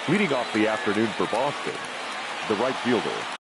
Leading off the afternoon for Boston, the right fielder,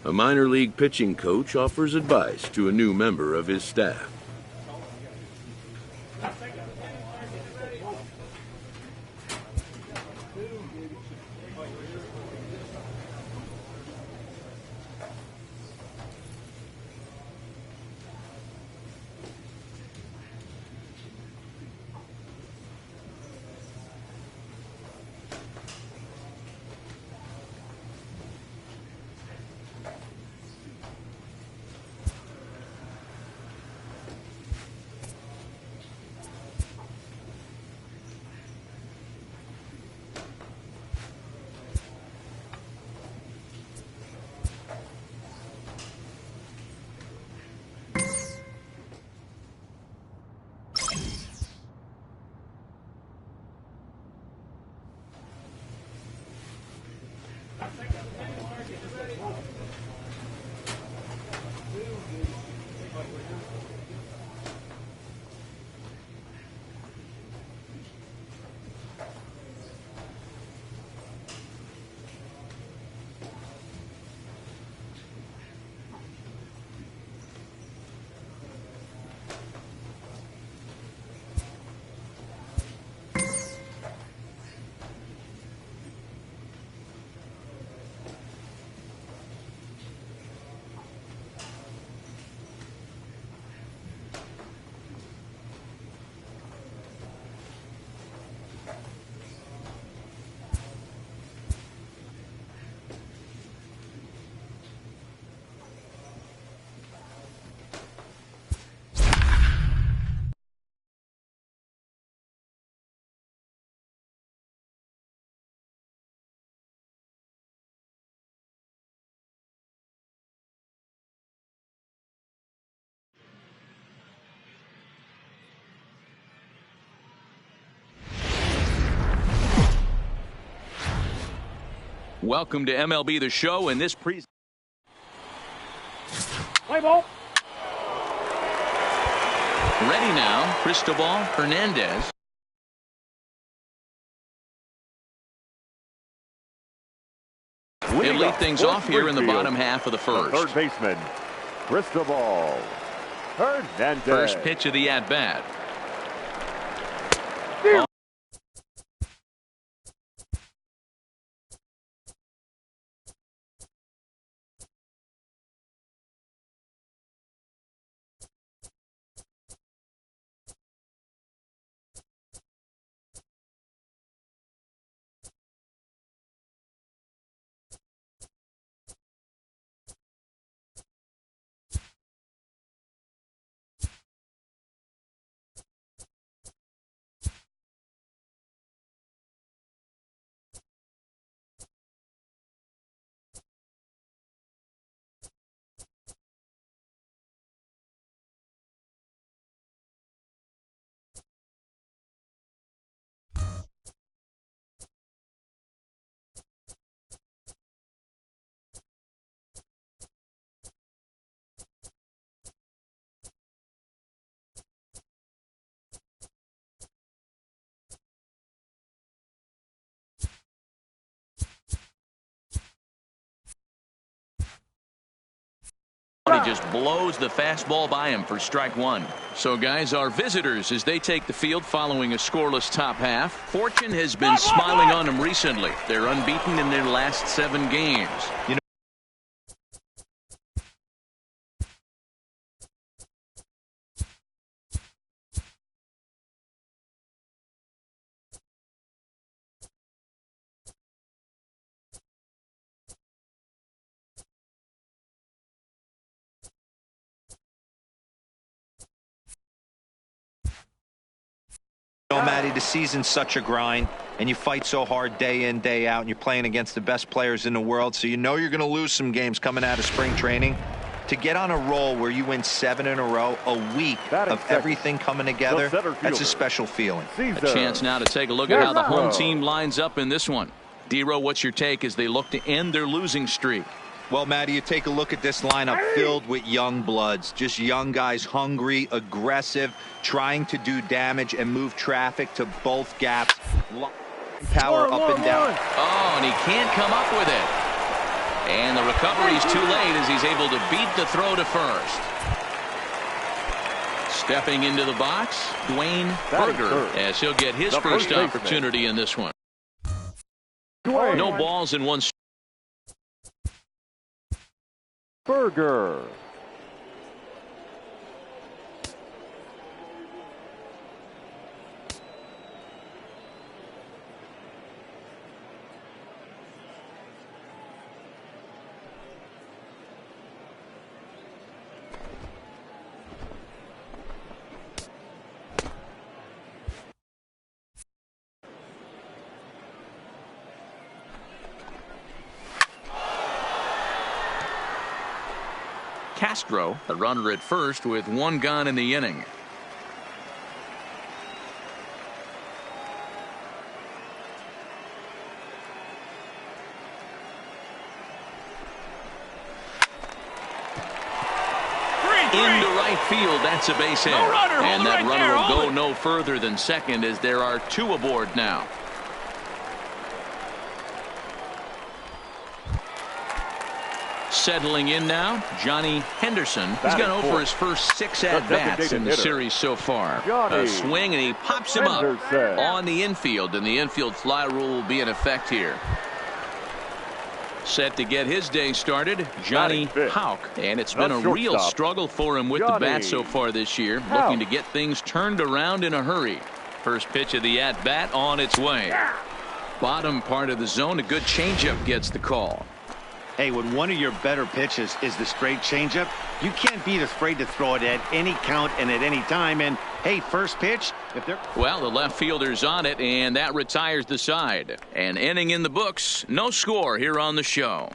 A minor league pitching coach offers advice to a new member of his staff. Welcome to MLB The Show in this Play ball. Ready now, Cristobal Hernandez. He'll lead things off here in the bottom half of the first. Third baseman, Cristobal Hernandez. First pitch of the at-bat. He just blows the fastball by him for strike one. So, guys, our visitors, as they take the field following a scoreless top half, fortune has been smiling on them recently. They're unbeaten in their last 7 games. Matty, the season's such a grind, and you fight so hard day in, day out, and you're playing against the best players in the world, so you know you're going to lose some games coming out of spring training. To get on a roll where you win 7 in a row, a week of everything coming together, that's a special feeling. A chance now to take a look at how the home team lines up in this one. D-Row, what's your take as they look to end their losing streak? Well, Matty, you take a look at this lineup filled with young bloods, just young guys, hungry, aggressive, trying to do damage and move traffic to both gaps. Power up and down. Oh, and he can't come up with it. And the recovery's too late as he's able to beat the throw to first. Stepping into the box, Dwayne Berger, as he'll get his first opportunity in this one. No balls in one. Berger. Castro, the runner at first with 1 gone in the inning. Into right field, that's a base hit. And that runner will go no further than second as there are 2 aboard now. Settling in now, Johnny Henderson. He's gone over his first 6 at-bats in the series so far. A swing, and he pops him up on the infield, and the infield fly rule will be in effect here. Set to get his day started, Johnny Houck. And it's been a real struggle for him with the bat so far this year, looking to get things turned around in a hurry. First pitch of the at-bat on its way. Bottom part of the zone, a good changeup gets the call. Hey, when one of your better pitches is the straight changeup, you can't be afraid to throw it at any count and at any time. And, hey, first pitch, if they're... Well, the left fielder's on it, and that retires the side. An inning in the books, no score here on the show.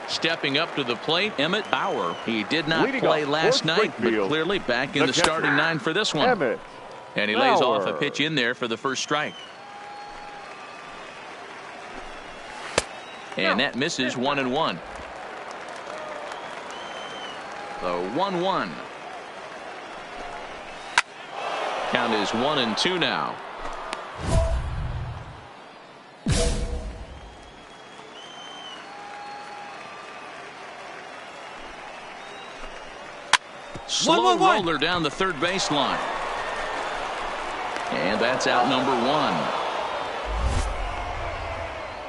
Stepping up to the plate, Emmett Bauer. He did not play last night, but clearly back in the starting 9 for this one. And he lays off a pitch in there for the first strike. And that misses 1-1. The 1-1. Count is 1-2 now. Slow roller down the third baseline. And that's out number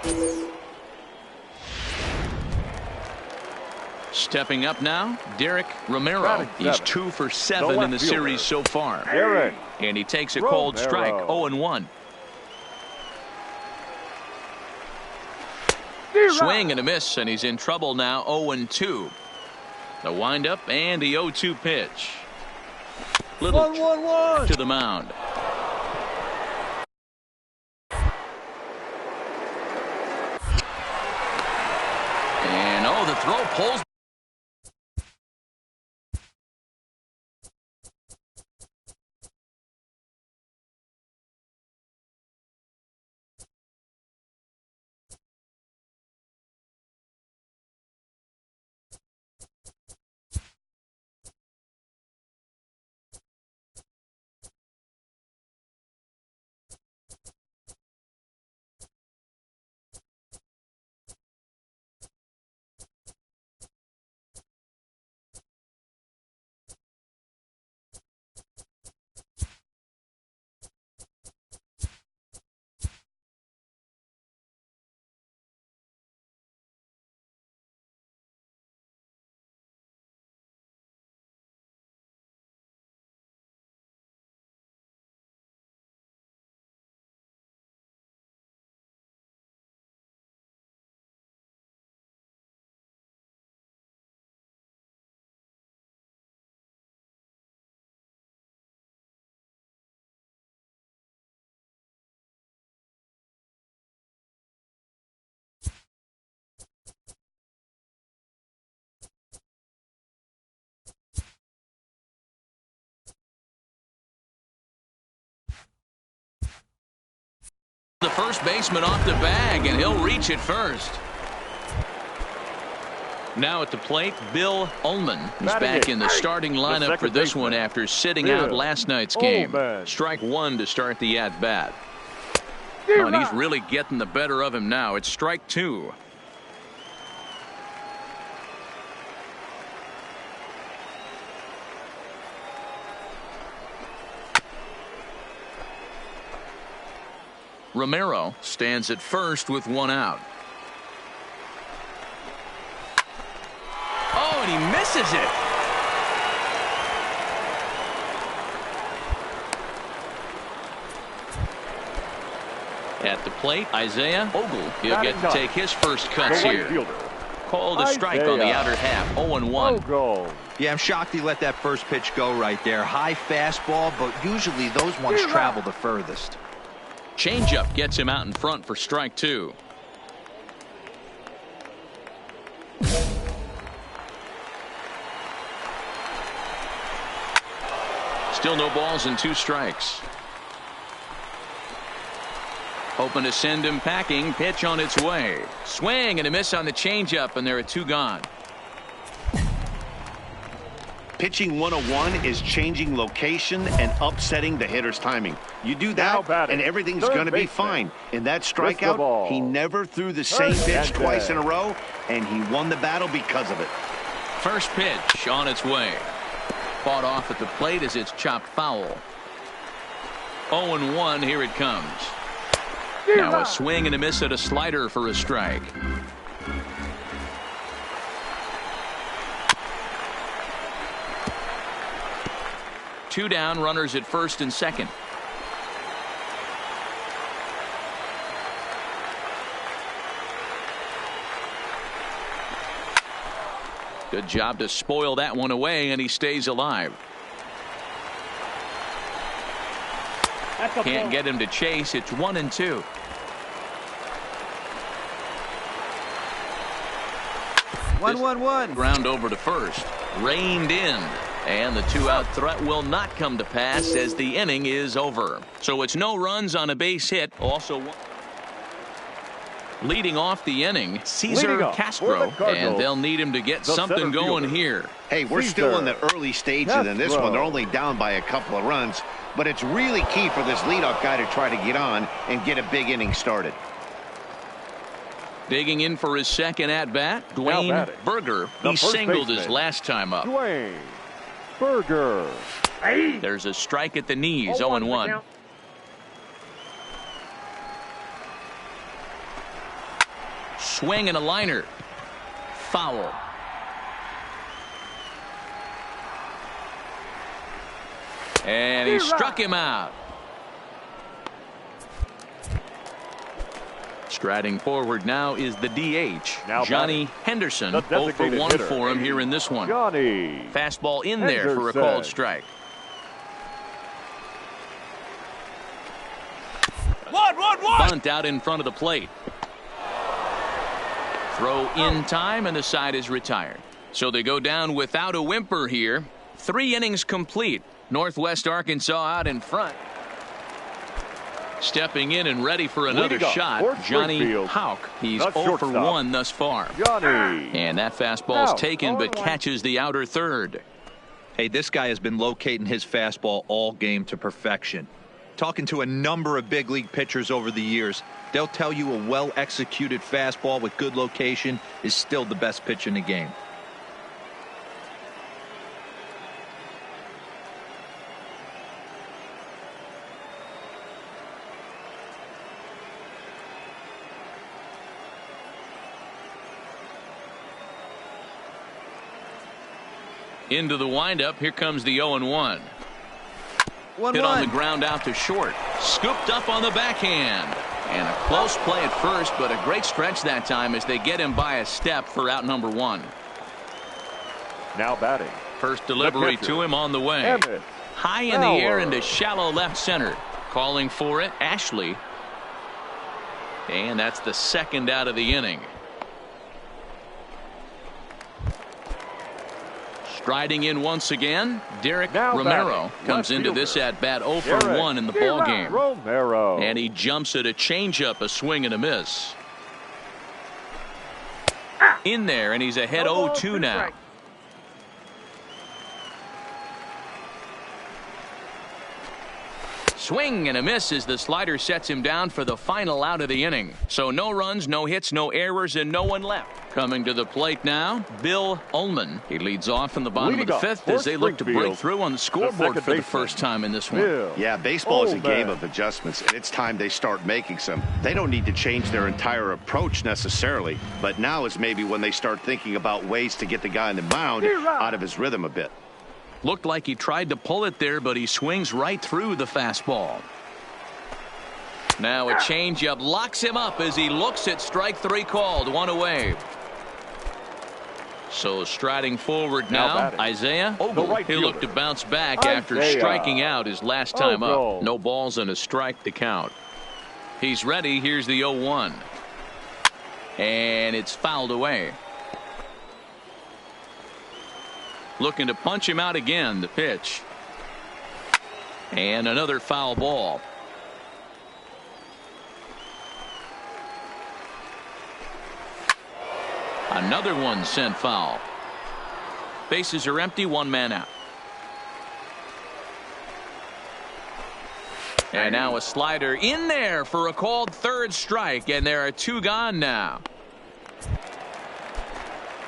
1. Stepping up now, Derek Romero. He's 2 for 7 in the series so far. And he takes a cold strike, 0-1. Swing and a miss, and he's in trouble now, 0-2. The windup and the 0-2 pitch. Little to the mound. And the throw pulls The first baseman off the bag, and he'll reach it first. Now at the plate, Bill Ullman. He's back in the starting lineup for this one after sitting out last night's game. Strike one to start the at-bat. Oh, and he's really getting the better of him now. It's strike two. Romero stands at first with one out. Oh, and he misses it. At the plate, Isaiah Ogle. He'll get to take his first cuts here. Called a strike on the outer half. 0-1. Yeah, I'm shocked he let that first pitch go right there. High fastball, but usually those ones travel the furthest. Changeup gets him out in front for strike two. Still no balls and two strikes. Hoping to send him packing. Pitch on its way. Swing and a miss on the changeup, and there are two gone. Pitching 101 is changing location and upsetting the hitter's timing. You do that, and everything's going to be fine. In that strikeout, he never threw the same pitch twice in a row, and he won the battle because of it. First pitch on its way. Fought off at the plate as it's chopped foul. 0-1, here it comes. Now a swing and a miss at a slider for a strike. Two down, runners at first and second. Good job to spoil that one away, and he stays alive. Can't get him to chase. It's 1-2. One. Ground over to first. Reined in. And the two-out threat will not come to pass as the inning is over. So it's no runs on a base hit. Also leading off the inning, Cesar Castro, and they'll need him to get something going here. Hey, we're still in the early stages in this one. They're only down by a couple of runs, but it's really key for this leadoff guy to try to get on and get a big inning started. Digging in for his second at-bat, Dwayne Berger. He singled his last time up. Dwayne Berger. There's a strike at the knees, 0-1. Swing and a liner. Foul. And he struck him out. Striding forward now is the DH, Johnny Henderson. 0 for 1 for him here in this one. Johnny Fastball in there for a called strike. Bunt out in front of the plate. Throw in time, and the side is retired. So they go down without a whimper here. 3 innings complete. Northwest Arkansas out in front. Stepping in and ready for another shot, Johnny Houck. He's 0 for 1 thus far. And that fastball's taken, but catches the outer third. Hey, this guy has been locating his fastball all game to perfection. Talking to a number of big league pitchers over the years, they'll tell you a well-executed fastball with good location is still the best pitch in the game. Into the windup. Here comes the 0-1. Hit on the ground out to short. Scooped up on the backhand. And a close play at first, but a great stretch that time as they get him by a step for out number 1. Now batting. First delivery to him on the way. High in the air into shallow left center. Calling for it, Ashley. And that's the second out of the inning. Striding in once again, Derek Now Romero batting, comes left into fielder. this at-bat 0 for Derek 1 in the ball game. Romero. And he jumps at a changeup, a swing and a miss. In there, and he's ahead 0-2 now. Swing and a miss as the slider sets him down for the final out of the inning. So no runs, no hits, no errors, and no one left. Coming to the plate now, Bill Ullman. He leads off in the bottom of the fifth as they look to break through on the scoreboard for the first time in this one. Yeah, baseball is a game of adjustments, and it's time they start making some. They don't need to change their entire approach necessarily, but now is maybe when they start thinking about ways to get the guy on the mound out of his rhythm a bit. Looked like he tried to pull it there, but he swings right through the fastball. Now a changeup locks him up as he looks at strike 3 called, 1 away. So striding forward now Isaiah Ogle. He'll look to bounce back after striking out his last time up. No balls and a strike to count. He's ready. Here's the 0-1. And it's fouled away. Looking to punch him out again, the pitch. And another foul ball. Another one sent foul. Bases are empty, 1 man out. And now a slider in there for a called 3rd strike, and there are 2 gone now.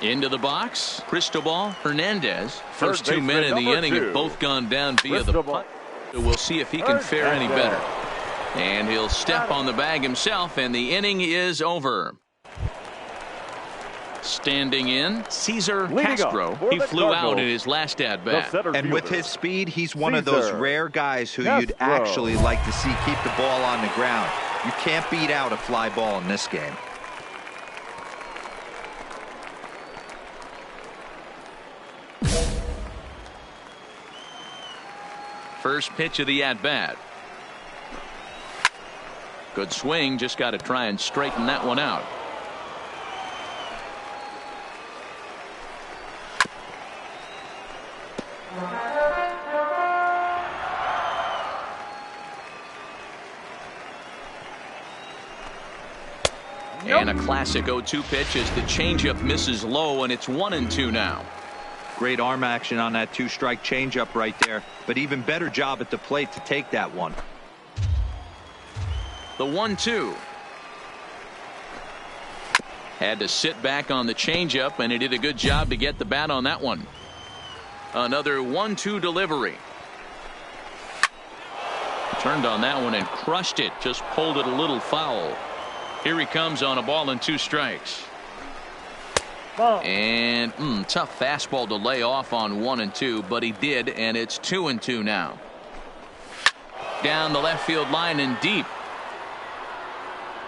Into the box, Cristobal Hernandez. First 2 men in the inning have both gone down via the punt. So we'll see if he can fare any better. And he'll step on the bag himself, and the inning is over. Standing in, Cesar Castro. He flew out in his last at-bat. And with his speed, he's one of those rare guys who you'd actually like to see keep the ball on the ground. You can't beat out a fly ball in this game. First pitch of the at-bat. Good swing, just got to try and straighten that one out. And a classic 0-2 pitch as the changeup misses low, and it's 1-2 now. Great arm action on that 2-strike changeup right there, but even better job at the plate to take that one. The 1-2. Had to sit back on the changeup, and he did a good job to get the bat on that one. Another 1-2 delivery. Turned on that one and crushed it. Just pulled it a little foul. Here he comes on a ball and 2 strikes. And tough fastball to lay off on 1-2, but he did, and it's 2-2 now. Down the left field line and deep.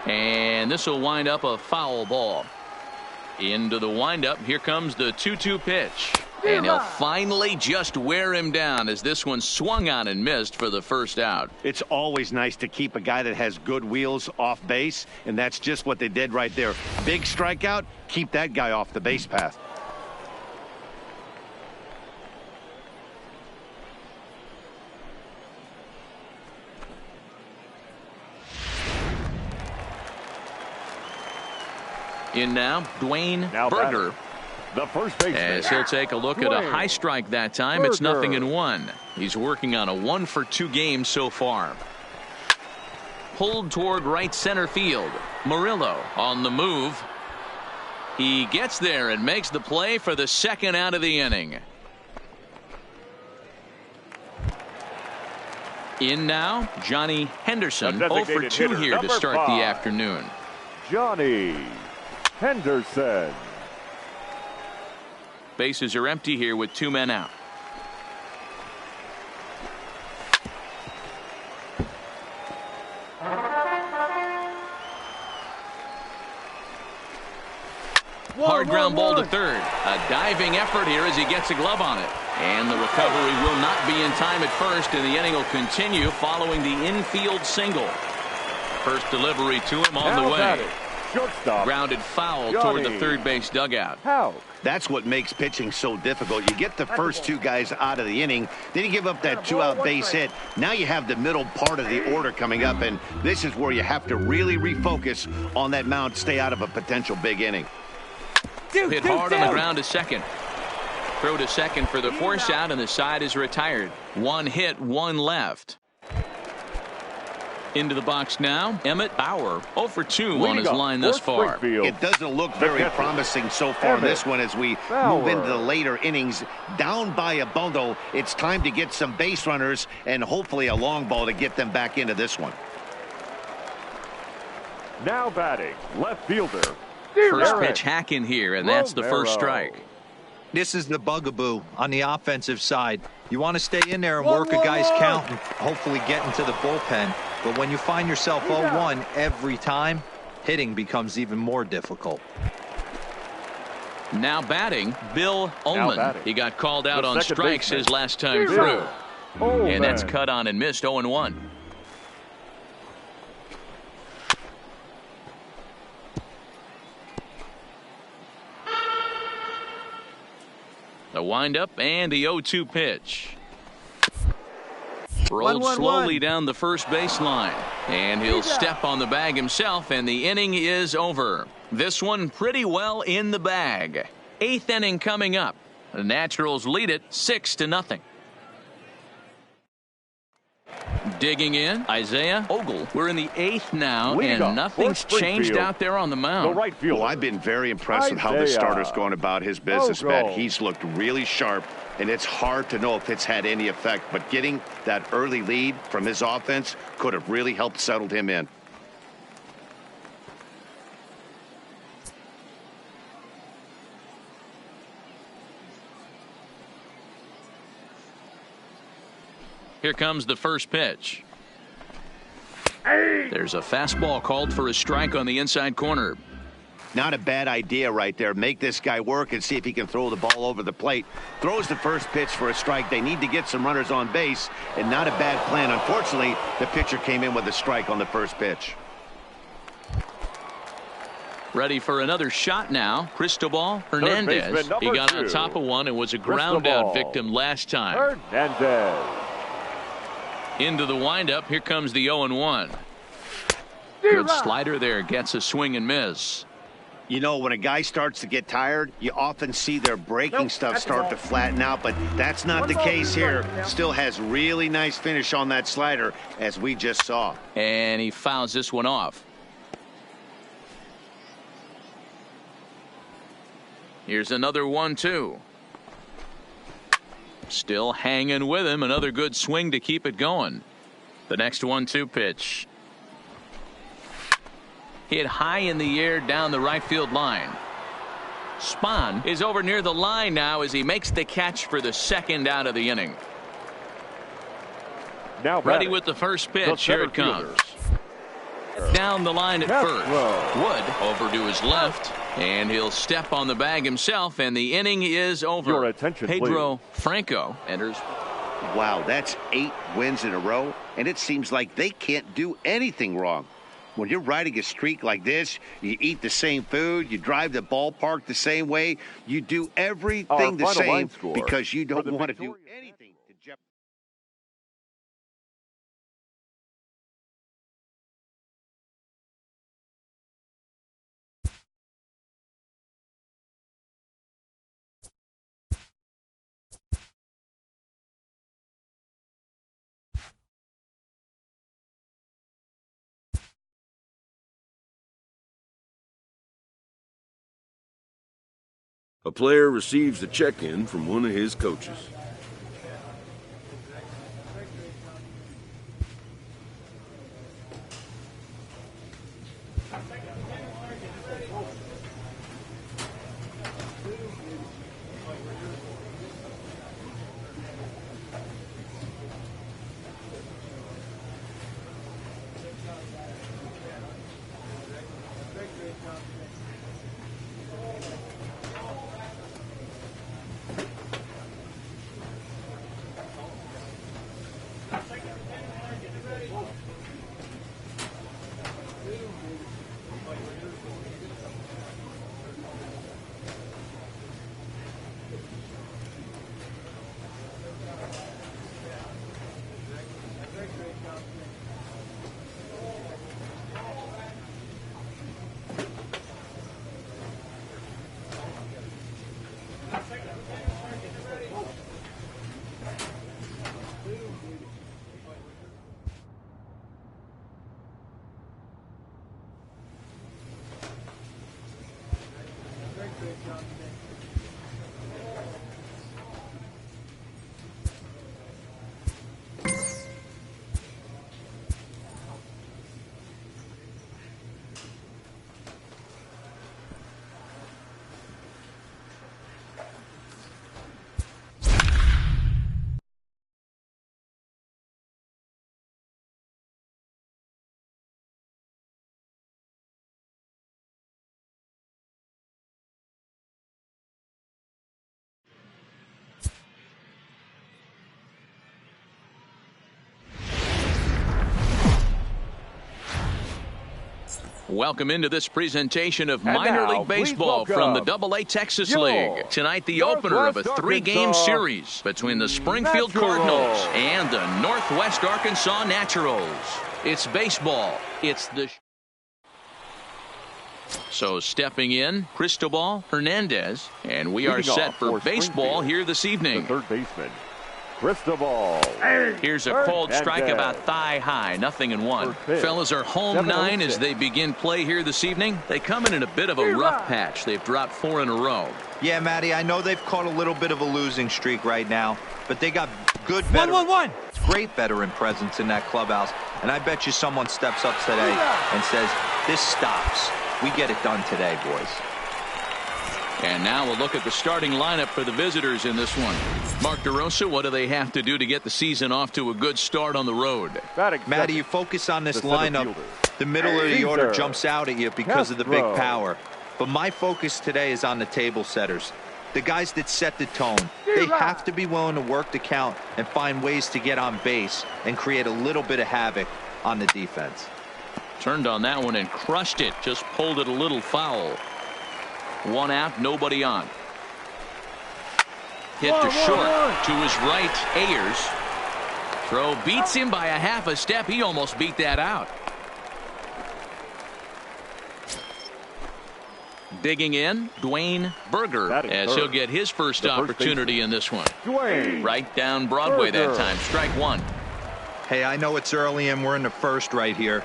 And this will wind up a foul ball. Into the windup. Here comes the 2-2 pitch. And he'll finally just wear him down as this one swung on and missed for the first out. It's always nice to keep a guy that has good wheels off base, and that's just what they did right there. Big strikeout, keep that guy off the base path. In now, Dwayne Berger. The first baseman. As he'll take a look at a high strike that time. It's 0-1. He's working on a 1-for-2 game so far. Pulled toward right center field. Murillo on the move. He gets there and makes the play for the second out of the inning. In now, Johnny Henderson. 0-for-2 here to start the afternoon. Johnny Henderson. Bases are empty here with 2 men out. Hard ground ball to third. A diving effort here as he gets a glove on it. And the recovery will not be in time at first, and the inning will continue following the infield single. First delivery to him on the way. Shortstop. Grounded foul toward the third base dugout. That's what makes pitching so difficult. You get the first two guys out of the inning, then you give up that two-out base hit. Now you have the middle part of the order coming up, and this is where you have to really refocus on that mound, stay out of a potential big inning. Hit hard on the ground to second. Throw to second for the force out, and the side is retired. One hit, one left. Into the box now, Emmett Bauer, 0 for 2 on his line thus far. It doesn't look very promising so far in this one as we move into the later innings. Down by a bundle, it's time to get some base runners and hopefully a long ball to get them back into this one. Now batting, left fielder. First pitch hack in here, and that's the first strike. This is the bugaboo on the offensive side. You want to stay in there and work a guy's count and hopefully get into the bullpen. But when you find yourself 0-1 every time, hitting becomes even more difficult. Now batting, Bill Ullman. He got called out on strikes his last time through. And that's cut on and missed 0-1. The windup and the 0-2 pitch. Rolled slowly down the first baseline. And he'll step on the bag himself, and the inning is over. This one pretty well in the bag. 8th inning coming up. The Naturals lead it 6-0. Digging in, Isaiah Ogle. We're in the 8th now, and nothing's changed out there on the mound. Well, I've been very impressed with how the starter's going about his business, Matt. He's looked really sharp, and it's hard to know if it's had any effect. But getting that early lead from his offense could have really helped settle him in. Here comes the first pitch. There's a fastball called for a strike on the inside corner. Not a bad idea right there. Make this guy work and see if he can throw the ball over the plate. Throws the first pitch for a strike. They need to get some runners on base, and not a bad plan. Unfortunately, the pitcher came in with a strike on the first pitch. Ready for another shot now. Cristobal Hernandez. He got on top of one and was a ground out victim last time. Hernandez. Into the windup. Here comes the 0-1. Good slider there. Gets a swing and miss. You know, when a guy starts to get tired, you often see their breaking stuff start to flatten out, but that's not the case here. Still has really nice finish on that slider, as we just saw. And he fouls this one off. Here's another 1-2. Still hanging with him. Another good swing to keep it going. The next 1-2 pitch. Hit high in the air down the right field line. Spahn is over near the line now as he makes the catch for the second out of the inning. Now ready with the first pitch. Here it comes. Down the line at first. Wood over to his left. And he'll step on the bag himself, and the inning is over. Your attention, Pedro Franco enters. Wow, that's 8 wins in a row, and it seems like they can't do anything wrong. When you're riding a streak like this, you eat the same food, you drive the ballpark the same way, you do everything the same because you don't want to do anything to jeopardize. A player receives a check-in from one of his coaches. Welcome into this presentation of minor league baseball from the AA Texas League. Tonight, the opener of a three-game series between the Springfield Cardinals and the Northwest Arkansas Naturals. It's baseball. It's the... So stepping in, Cristobal Hernandez, and we are set for baseball here this evening. The third baseman, Cristobal. Here's a cold strike about thigh high, 0-1. Fellas are home 9 as they begin play here this evening. They come in a bit of a rough patch. They've dropped 4 in a row. Yeah, Matty, I know they've caught a little bit of a losing streak right now, but they got good veteran, great veteran presence in that clubhouse, and I bet you someone steps up today and says, this stops. We get it done today, boys. And now we'll look at the starting lineup for the visitors in this one. Mark DeRosa, what do they have to do to get the season off to a good start on the road? Matty, you focus on this lineup. The middle of the order jumps out at you because of the big power. But my focus today is on the table setters. The guys that set the tone. They have to be willing to work the count and find ways to get on base and create a little bit of havoc on the defense. Turned on that one and crushed it. Just pulled it a little foul. 1 out, nobody on. Hit to short. To his right, Ayers. Throw beats him by a half a step. He almost beat that out. Digging in, Dwayne Berger, as he'll get his first opportunity in this one. Right down Broadway that time. Strike 1. Hey, I know it's early and we're in the first right here,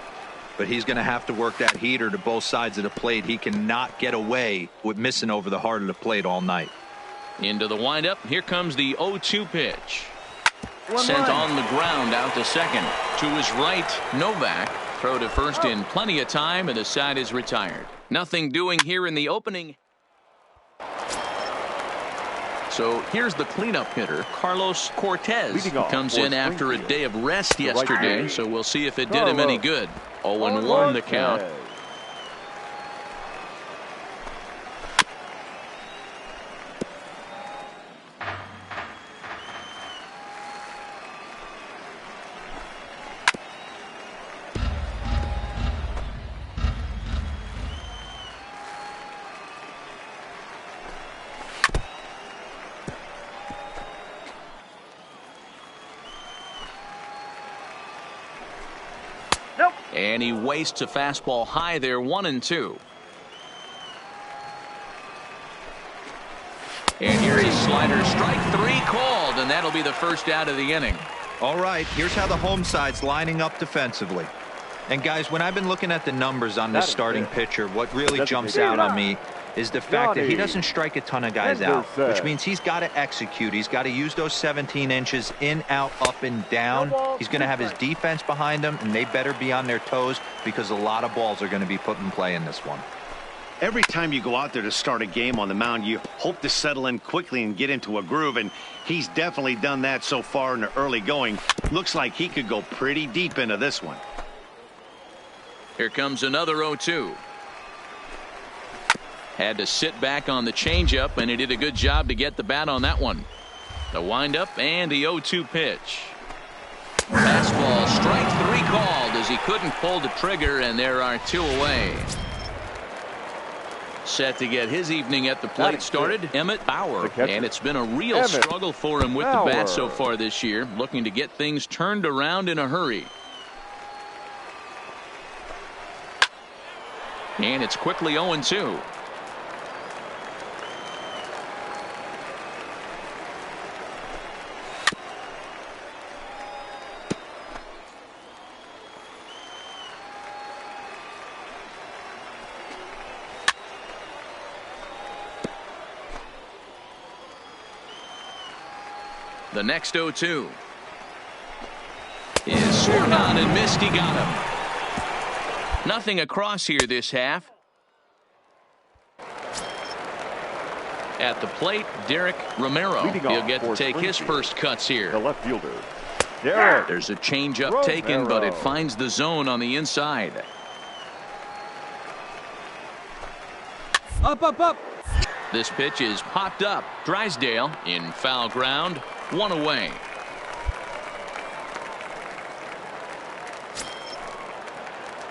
but he's going to have to work that heater to both sides of the plate. He cannot get away with missing over the heart of the plate all night. Into the windup. Here comes the 0-2 pitch. Sent on the ground out to second. To his right, Novak. Throw to first in plenty of time, and the side is retired. Nothing doing here in the opening. So here's the cleanup hitter, Carlos Cortez. Comes in after a day of rest yesterday, so we'll see if it did him any good. 0-1 the count. And he wastes a fastball high there, 1-2. And here's his slider, strike 3 called, and that'll be the first out of the inning. All right, here's how the home side's lining up defensively. And guys, when I've been looking at the numbers on this starting pitcher, what really jumps out on me is the fact that he doesn't strike a ton of guys out, which means he's got to execute. He's got to use those 17 inches in, out, up, and down. He's going to have his defense behind him, and they better be on their toes because a lot of balls are going to be put in play in this one. Every time you go out there to start a game on the mound, you hope to settle in quickly and get into a groove, and he's definitely done that so far in the early going. Looks like he could go pretty deep into this one. Here comes another 0-2. Had to sit back on the changeup, and he did a good job to get the bat on that one. The windup and the 0-2 pitch. Fastball, strike 3 called as he couldn't pull the trigger, and there are 2 away. Set to get his evening at the plate started, Emmett Bauer. And it's been a real struggle for him with the bat so far this year, looking to get things turned around in a hurry. And it's quickly 0-2. The next 0-2 is swung on and missed. He got him. Nothing across here this half. At the plate, Derek Romero. He'll get to take his first cuts here. The left fielder, Derek. There's a changeup taken, but it finds the zone on the inside. Up. This pitch is popped up. Drysdale in foul ground. 1 away.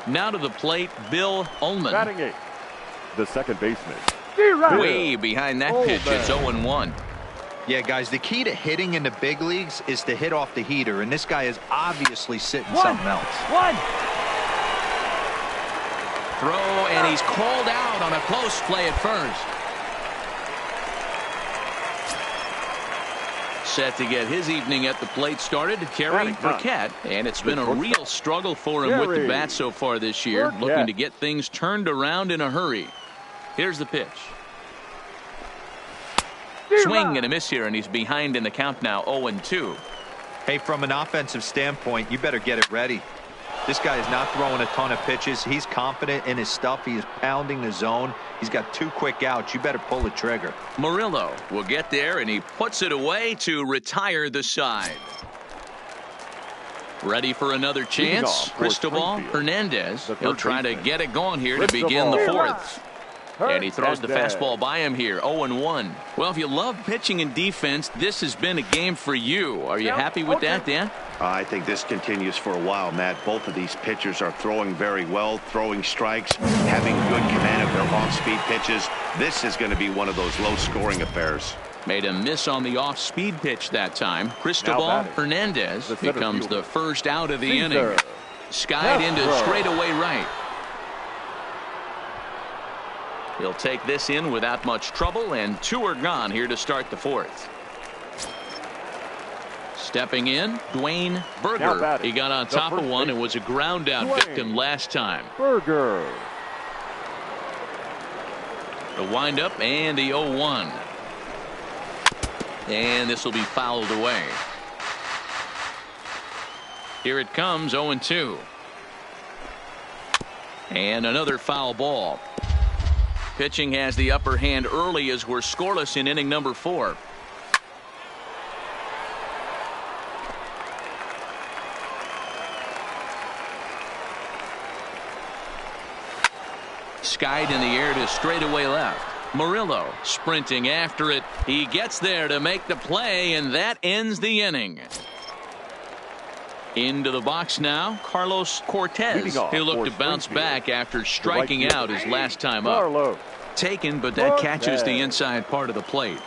Now to the plate, Bill Ullman. Batting 8th, the second baseman. Way behind that pitch. It's 0-1. Yeah, guys, the key to hitting in the big leagues is to hit off the heater, and this guy is obviously sitting something else. Throw, and he's called out on a close play at first. Set to get his evening at the plate started, Kerry Burkett, and it's been a real struggle for him with the bat so far this year, looking to get things turned around in a hurry. Here's the pitch. Swing and a miss here, and he's behind in the count now, 0-2. Hey, from an offensive standpoint, you better get it ready. This guy is not throwing a ton of pitches. He's confident in his stuff. He is pounding the zone. He's got 2 quick outs. You better pull the trigger. Murillo will get there, and he puts it away to retire the side. Ready for another chance. Cristobal Hernandez. He'll try to get it going here to begin the 4th. And he throws the fastball by him here, 0-1. Well, if you love pitching and defense, this has been a game for you. Are you happy with that, Dan? I think this continues for a while, Matt. Both of these pitchers are throwing very well, throwing strikes, having good command of their off-speed pitches. This is going to be one of those low-scoring affairs. Made a miss on the off-speed pitch that time. Cristobal Hernandez becomes the first out of the inning. Skied into straightaway right. He'll take this in without much trouble, and 2 are gone here to start the 4th. Stepping in, Dwayne Berger. He got on top of one and was a ground out victim last time. Berger. The windup and the 0-1. And this will be fouled away. Here it comes, 0-2. And another foul ball. Pitching has the upper hand early as we're scoreless in inning number 4. Skied in the air to straightaway left. Murillo sprinting after it. He gets there to make the play, and that ends the inning. Into the box now, Carlos Cortez. He'll look to bounce back after striking out his last time up. Taken, but that catches the inside part of the plate.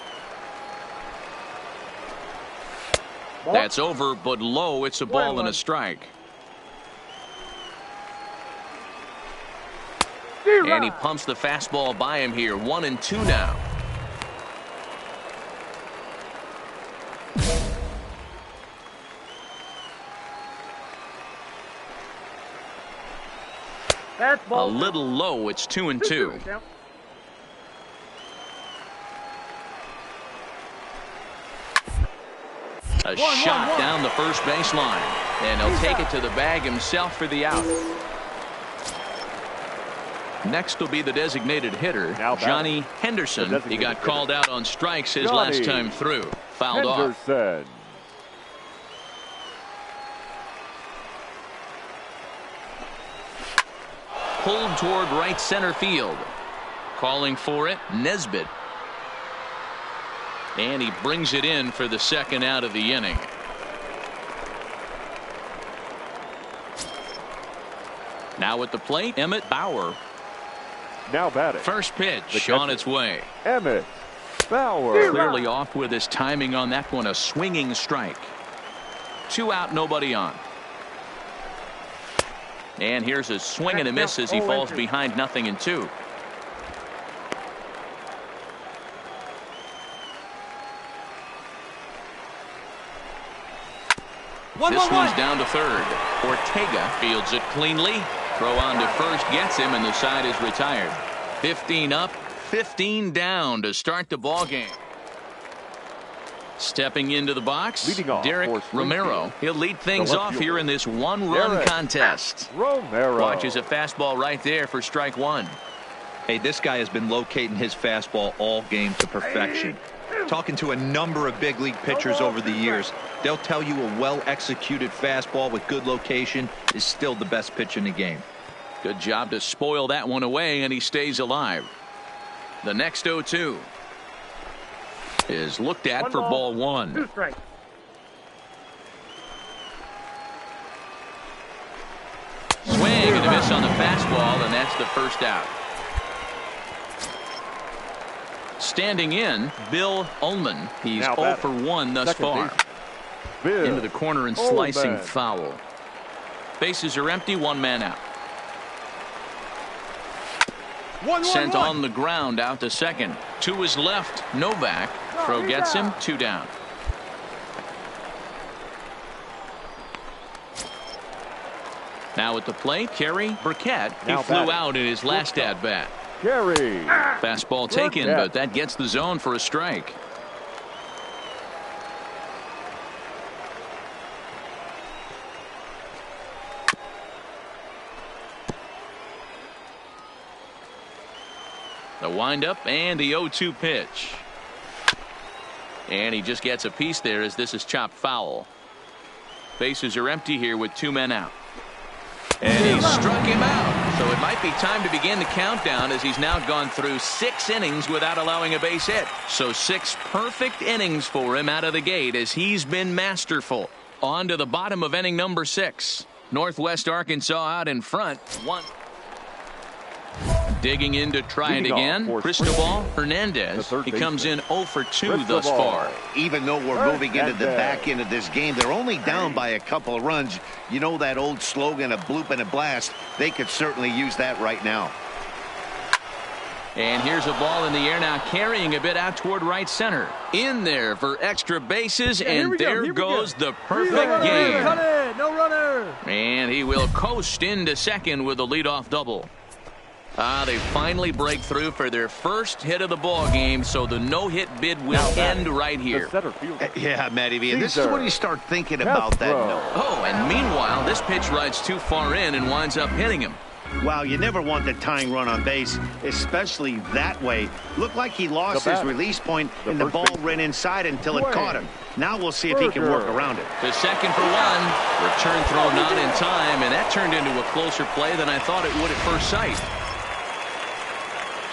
That's over, but low. It's a ball and a strike. And he pumps the fastball by him here. 1-2 now. A little low. It's 2-2. A shot down the first baseline, and he'll take it to the bag himself for the out. Next will be the designated hitter, Johnny Henderson. He got called out on strikes his last time through. Fouled off. Pulled toward right center field. Calling for it, Nesbitt. And he brings it in for the second out of the inning. Now at the plate, Emmett Bauer. Now batting. First pitch on its way. Emmett Bauer. Clearly off with his timing on that one. A swinging strike. 2 out, nobody on. And here's a swing and a miss as he falls behind 0-2. This one's down to third. Ortega fields it cleanly. Throw on to first gets him, and the side is retired. 15 up, 15 down to start the ball game. Stepping into the box, Derek Romero. He'll lead things off here in this one-run contest. Romero Watches a fastball right there for strike one. Hey, this guy has been locating his fastball all game to perfection. Talking to a number of big league pitchers over the years, they'll tell you a well-executed fastball with good location is still the best pitch in the game. Good job to spoil that one away, and he stays alive. The next 0-2 is looked at for ball one. 2 strikes. Swing and a miss on the fastball, and that's the first out. Standing in, Bill Ullman. He's 0 for 1 thus far. Into the corner and slicing foul. Bases are empty, 1 man out. Sent on the ground out to second. To his left, Novak. Throw gets him, 2 down. Now at the plate, Kerry Burkett. He flew out in his last at bat. Kerry. Fastball taken, but that gets the zone for a strike. The windup and the 0-2 pitch. And he just gets a piece there as this is chopped foul. Bases are empty here with 2 men out. And he struck him out. So it might be time to begin the countdown as he's now gone through 6 innings without allowing a base hit. So 6 perfect innings for him out of the gate as he's been masterful. On to the bottom of inning number 6. Northwest Arkansas out in front. 1. Digging in to try it again. Cristobal Hernandez. He comes in 0 for 2 thus far. Even though we're moving into the back end of this game, they're only down by a couple of runs. You know that old slogan, a bloop and a blast. They could certainly use that right now. And here's a ball in the air now, carrying a bit out toward right center. In there for extra bases, and there goes the perfect game. No runner. And he will coast into second with a leadoff double. They finally break through for their first hit of the ball game, so the no-hit bid will end right here. Yeah, Matty V, and this is when you start thinking about that no. Oh, and meanwhile, this pitch rides too far in and winds up hitting him. Wow, you never want the tying run on base, especially that way. Looked like he lost his release point, and the ball ran inside until it caught him. Now we'll see if he can work around it. To second for 1. Return throw not in time, and that turned into a closer play than I thought it would at first sight.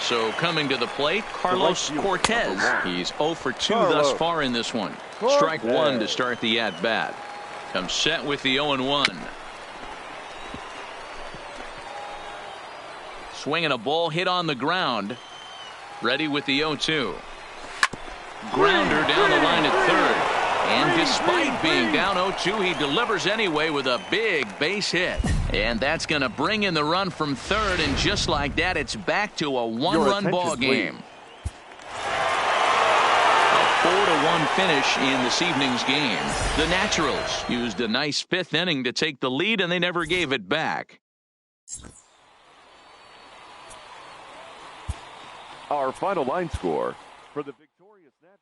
So coming to the plate, Carlos Cortez. He's 0 for 2 thus far in this one. Strike 1 to start the at-bat. Comes set with the 0-1. Swinging a ball hit on the ground. Ready with the 0-2. Grounder down the line at third. And despite being down 0-2, he delivers anyway with a big base hit. And that's going to bring in the run from third, and just like that, it's back to a 1-run ball game. A 4-1 finish in this evening's game. The Naturals used a nice 5th inning to take the lead, and they never gave it back. Our final line score for the victorious Naturals.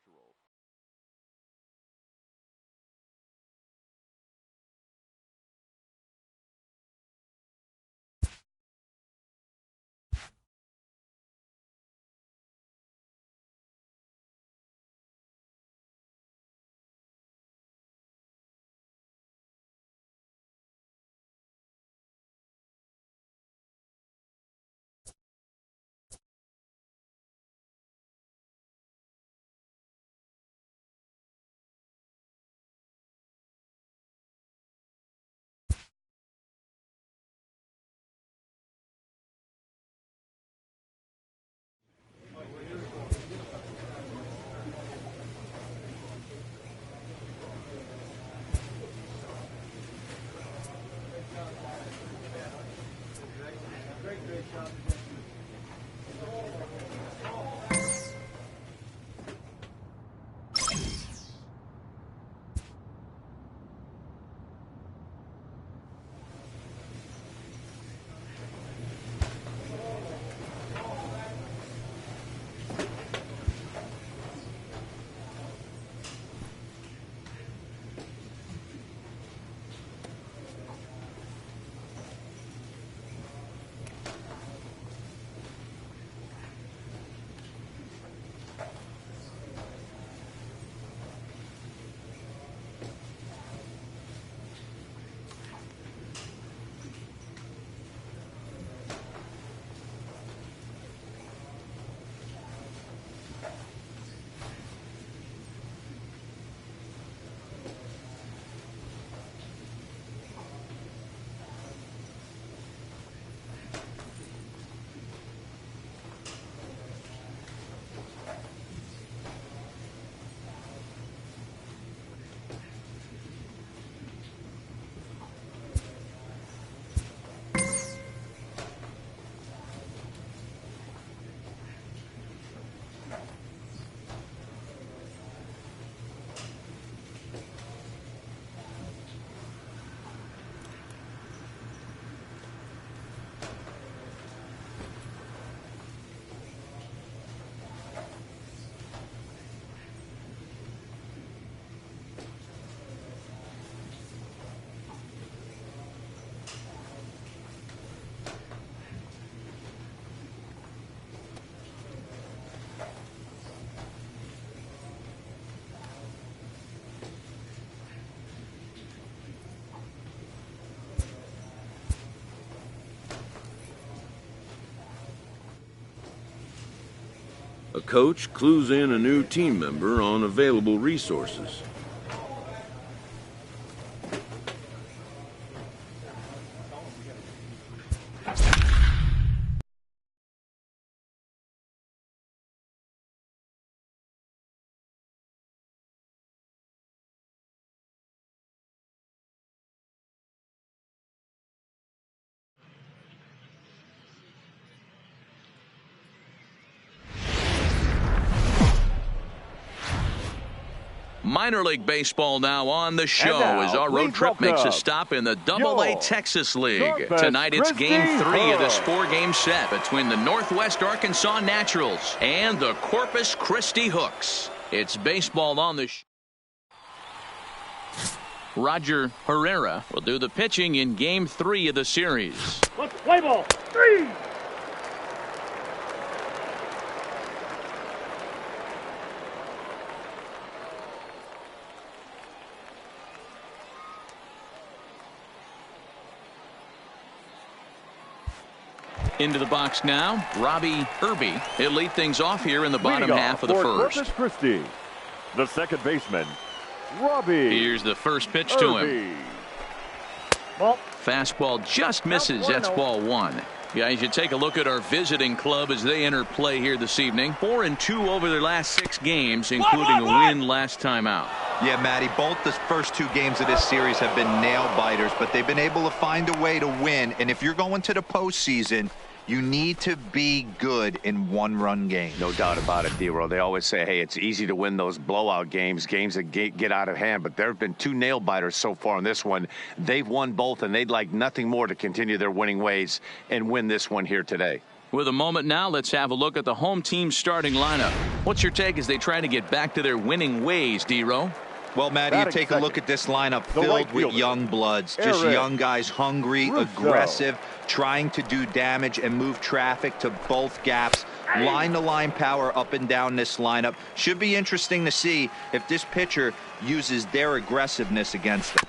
A coach clues in a new team member on available resources. Minor League Baseball now on the show as our road trip makes a stop in the Double-A Texas League. Tonight it's Game 3 of this 4-game set between the Northwest Arkansas Naturals and the Corpus Christi Hooks. It's baseball on the show. Roger Herrera will do the pitching in Game 3 of the series. Let's play ball. 3. Into the box now, Robbie Irby. He'll lead things off here in the bottom half of the first. Corpus Christi, the second baseman, Robbie. Here's the first pitch to him. Ball. Fastball just misses. That's ball 1. Guys, you take a look at our visiting club as they enter play here this evening. 4-2 over their last 6 games, including a win last time out. Yeah, Matty, both the first 2 games of this series have been nail biters, but they've been able to find a way to win. And if you're going to the postseason, you need to be good in one-run games. No doubt about it, D-Roll. They always say, hey, it's easy to win those blowout games that get out of hand, but there have been 2 nail-biters so far in this one. They've won both, and they'd like nothing more to continue their winning ways and win this one here today. With a moment now, let's have a look at the home team's starting lineup. What's your take as they try to get back to their winning ways, D-Roll? Well, Matty, you take a look at this lineup filled with young bloods, just young guys, hungry, aggressive, trying to do damage and move traffic to both gaps. Line-to-line power up and down this lineup. Should be interesting to see if this pitcher uses their aggressiveness against them.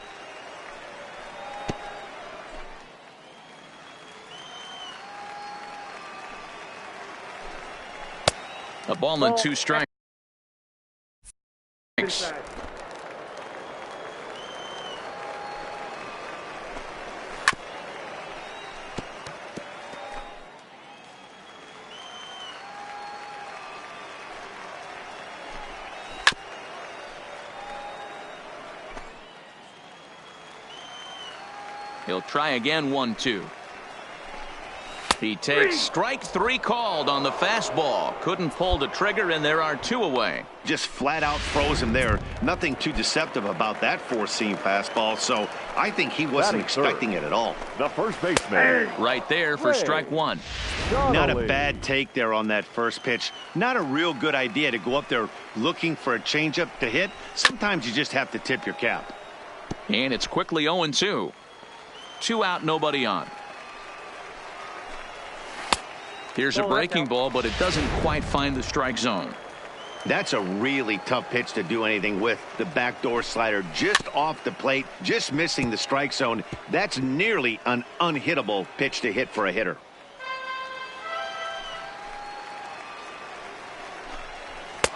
A ball and 2 strikes. He'll try again. 1-2. He takes strike 3 called on the fastball. Couldn't pull the trigger, and there are 2 away. Just flat out froze him there. Nothing too deceptive about that 4-seam fastball, so I think he wasn't expecting it at all. The first baseman. Right there for strike 1. Not a bad take there on that first pitch. Not a real good idea to go up there looking for a changeup to hit. Sometimes you just have to tip your cap. And it's quickly 0-2. 2 out, nobody on. Here's a breaking ball, but it doesn't quite find the strike zone. That's a really tough pitch to do anything with. The backdoor slider just off the plate, just missing the strike zone. That's nearly an unhittable pitch to hit for a hitter.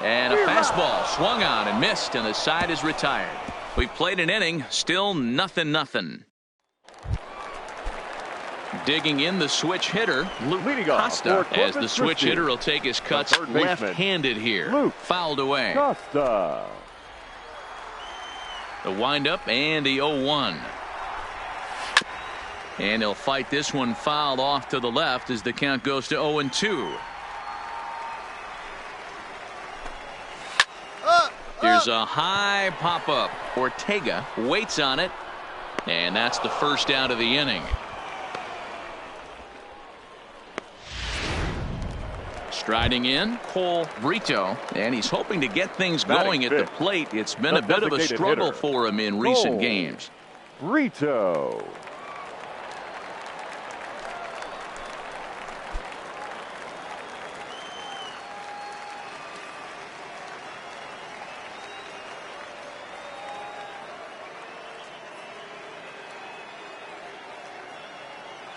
And a fastball swung on and missed, and the side is retired. We've played an inning, still 0-0. Digging in the switch hitter, Luke Costa, as the switch hitter will take his cuts left-handed here. Fouled away. Costa. The windup and the 0-1. And he'll fight this one fouled off to the left as the count goes to 0-2. Here's a high pop-up. Ortega waits on it, and that's the first out of the inning. Striding in, Cole Brito, and he's hoping to get things going at the plate. It's been a bit of a struggle for him in recent games. Brito.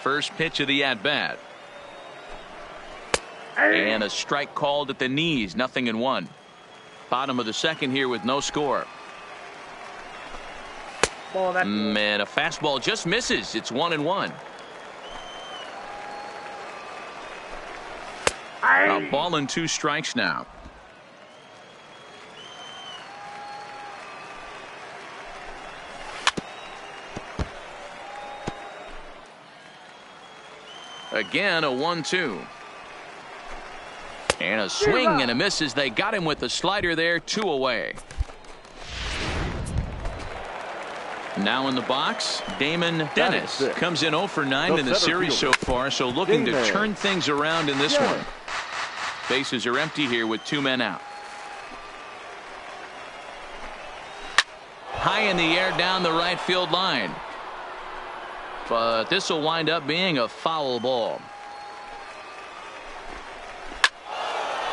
First pitch of the at-bat. And a strike called at the knees, 0-1. Bottom of the second here with no score. And a fastball just misses. It's 1-1. A ball and 2 strikes now. Again, a 1-2. And a swing and a miss as they got him with the slider there, 2 away. Now in the box, Damon Dennis comes in 0 for 9 in the series so far, so looking to turn things around in this one. Bases are empty here with 2 men out. High in the air down the right field line. But this will wind up being a foul ball.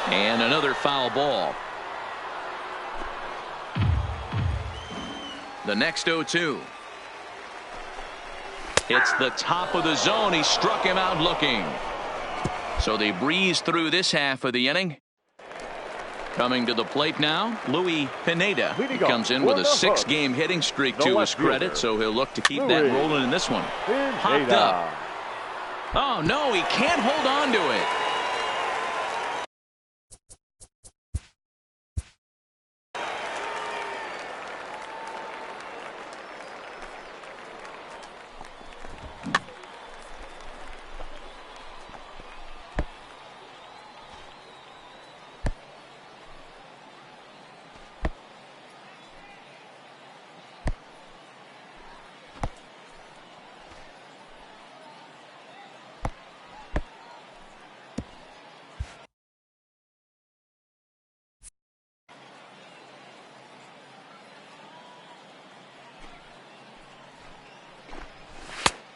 And another foul ball. The next 0-2. It's the top of the zone. He struck him out looking. So they breeze through this half of the inning. Coming to the plate now, Luis Pineda. He comes in with a 6-game hitting streak to his credit, so he'll look to keep that rolling in this one. Popped up. Oh, no, he can't hold on to it.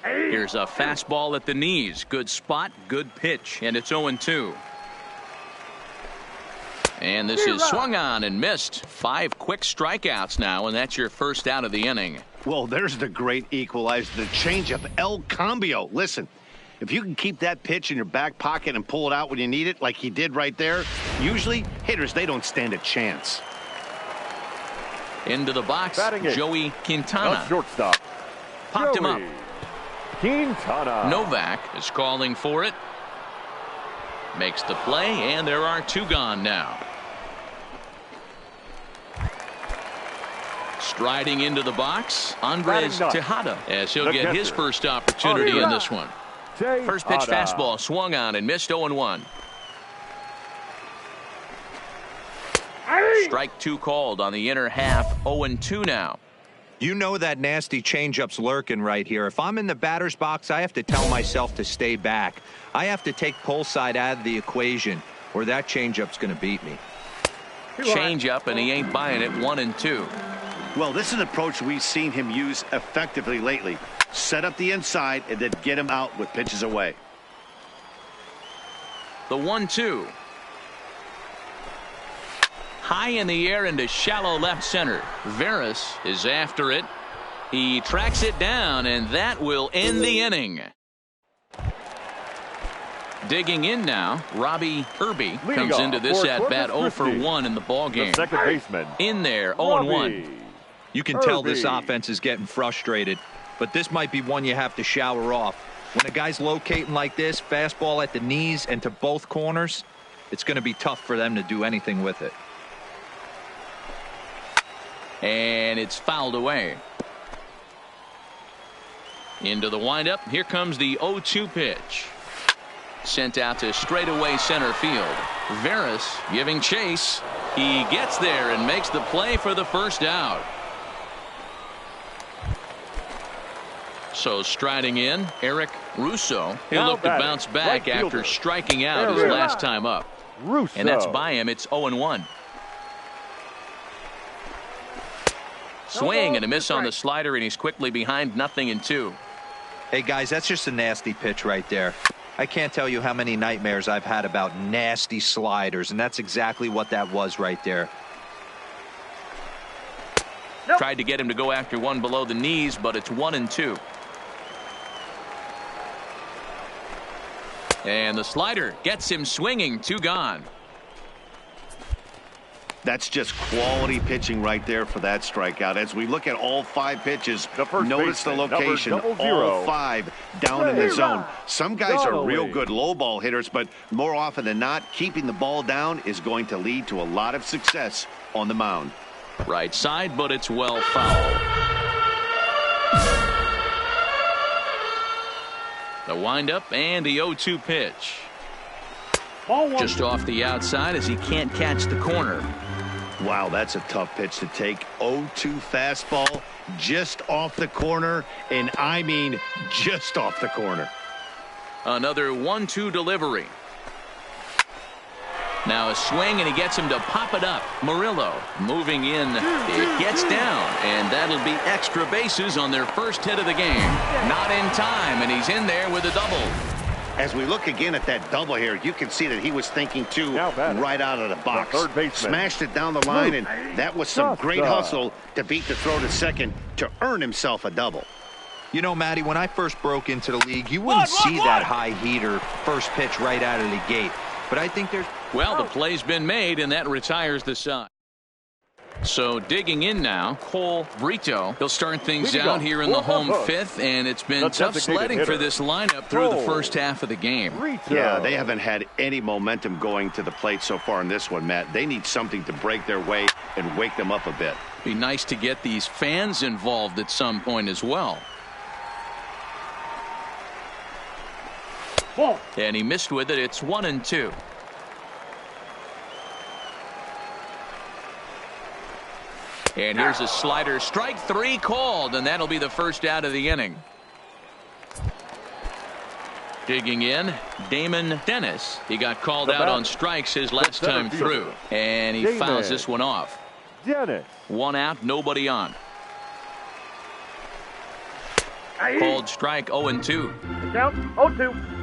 Here's a fastball at the knees. Good spot, good pitch, and it's 0-2. And this is swung on and missed. 5 quick strikeouts now, and that's your first out of the inning. Well, there's the great equalizer, the changeup, El Cambio. Listen, if you can keep that pitch in your back pocket and pull it out when you need it, like he did right there, usually hitters, they don't stand a chance. Into the box, Joey Quintana. Shortstop. Popped him up. Quintana. Novak is calling for it. Makes the play, and there are 2 gone now. Striding into the box, Andres Tejada, as he'll get his first opportunity in this one. First pitch fastball swung on and missed. 0-1. Strike 2 called on the inner half. 0-2 now. You know that nasty changeup's lurking right here. If I'm in the batter's box, I have to tell myself to stay back. I have to take pull side out of the equation, or that changeup's going to beat me. Changeup, and he ain't buying it. 1-2. Well, this is an approach we've seen him use effectively lately. Set up the inside and then get him out with pitches away. The 1-2. High in the air into shallow left center. Veras is after it. He tracks it down, and that will end the inning. Digging in now, Robbie Irby comes into this at-bat 0 for 1 in the ballgame. Second baseman. In there, 0-1. You can tell this offense is getting frustrated, but this might be one you have to shower off. When a guy's locating like this, fastball at the knees and to both corners, it's going to be tough for them to do anything with it. And it's fouled away. Into the windup. Here comes the 0-2 pitch. Sent out to straightaway center field. Veras giving chase. He gets there and makes the play for the first out. So striding in, Eric Russo. He'll look to bounce back after striking out his last time up. And that's by him. It's 0-1. Swing and a miss on the slider, and he's quickly behind 0-2. Hey, guys, that's just a nasty pitch right there. I can't tell you how many nightmares I've had about nasty sliders, and that's exactly what that was right there. Tried to get him to go after one below the knees, but it's 1-2. And the slider gets him swinging. 2 gone. That's just quality pitching right there for that strikeout. As we look at all 5 pitches, notice the location, all 5 down in the zone. Some guys are real good low ball hitters, but more often than not, keeping the ball down is going to lead to a lot of success on the mound. Right side, but it's well foul. The windup and the 0-2 pitch. Just off the outside as he can't catch the corner. Wow, that's a tough pitch to take. 0-2 fastball just off the corner, and I mean just off the corner. Another 1-2 delivery. Now a swing, and he gets him to pop it up. Murillo moving in. It gets down, and that'll be extra bases on their first hit of the game. Not in time, and he's in there with a double. As we look again at that double here, you can see that he was thinking, too, right out of the box. Smashed it down the line, and that was some great hustle to beat the throw to second to earn himself a double. You know, Matty, when I first broke into the league, you wouldn't see that high heater first pitch right out of the gate. But I think there's... Well, the play's been made, and that retires the side. So digging in now, Cole Brito. He'll start things out here in the home 5th, and it's been tough sledding for this lineup through the first half of the game. Yeah, they haven't had any momentum going to the plate so far in this one, Matt. They need something to break their way and wake them up a bit. Be nice to get these fans involved at some point as well. And he missed with it. It's 1-2. And here's a slider. Strike 3 called, and that'll be the first out of the inning. Digging in, Damon Dennis. He got called out on strikes his last time through, and he fouls this one off. Dennis. 1 out, nobody on. Called strike 0-2. Count 0-2.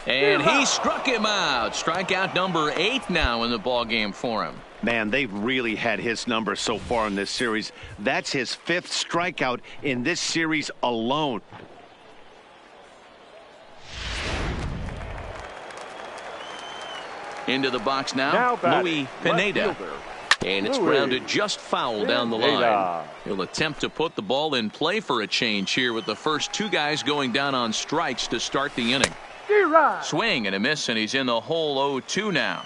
And he struck him out. Strikeout number 8 now in the ball game for him. Man, they've really had his number so far in this series. That's his 5th strikeout in this series alone. Into the box now Louis Pineda. And it's grounded just foul down the line. He'll attempt to put the ball in play for a change here with the first 2 guys going down on strikes to start the inning. Swing and a miss, and he's in the hole 0-2 now.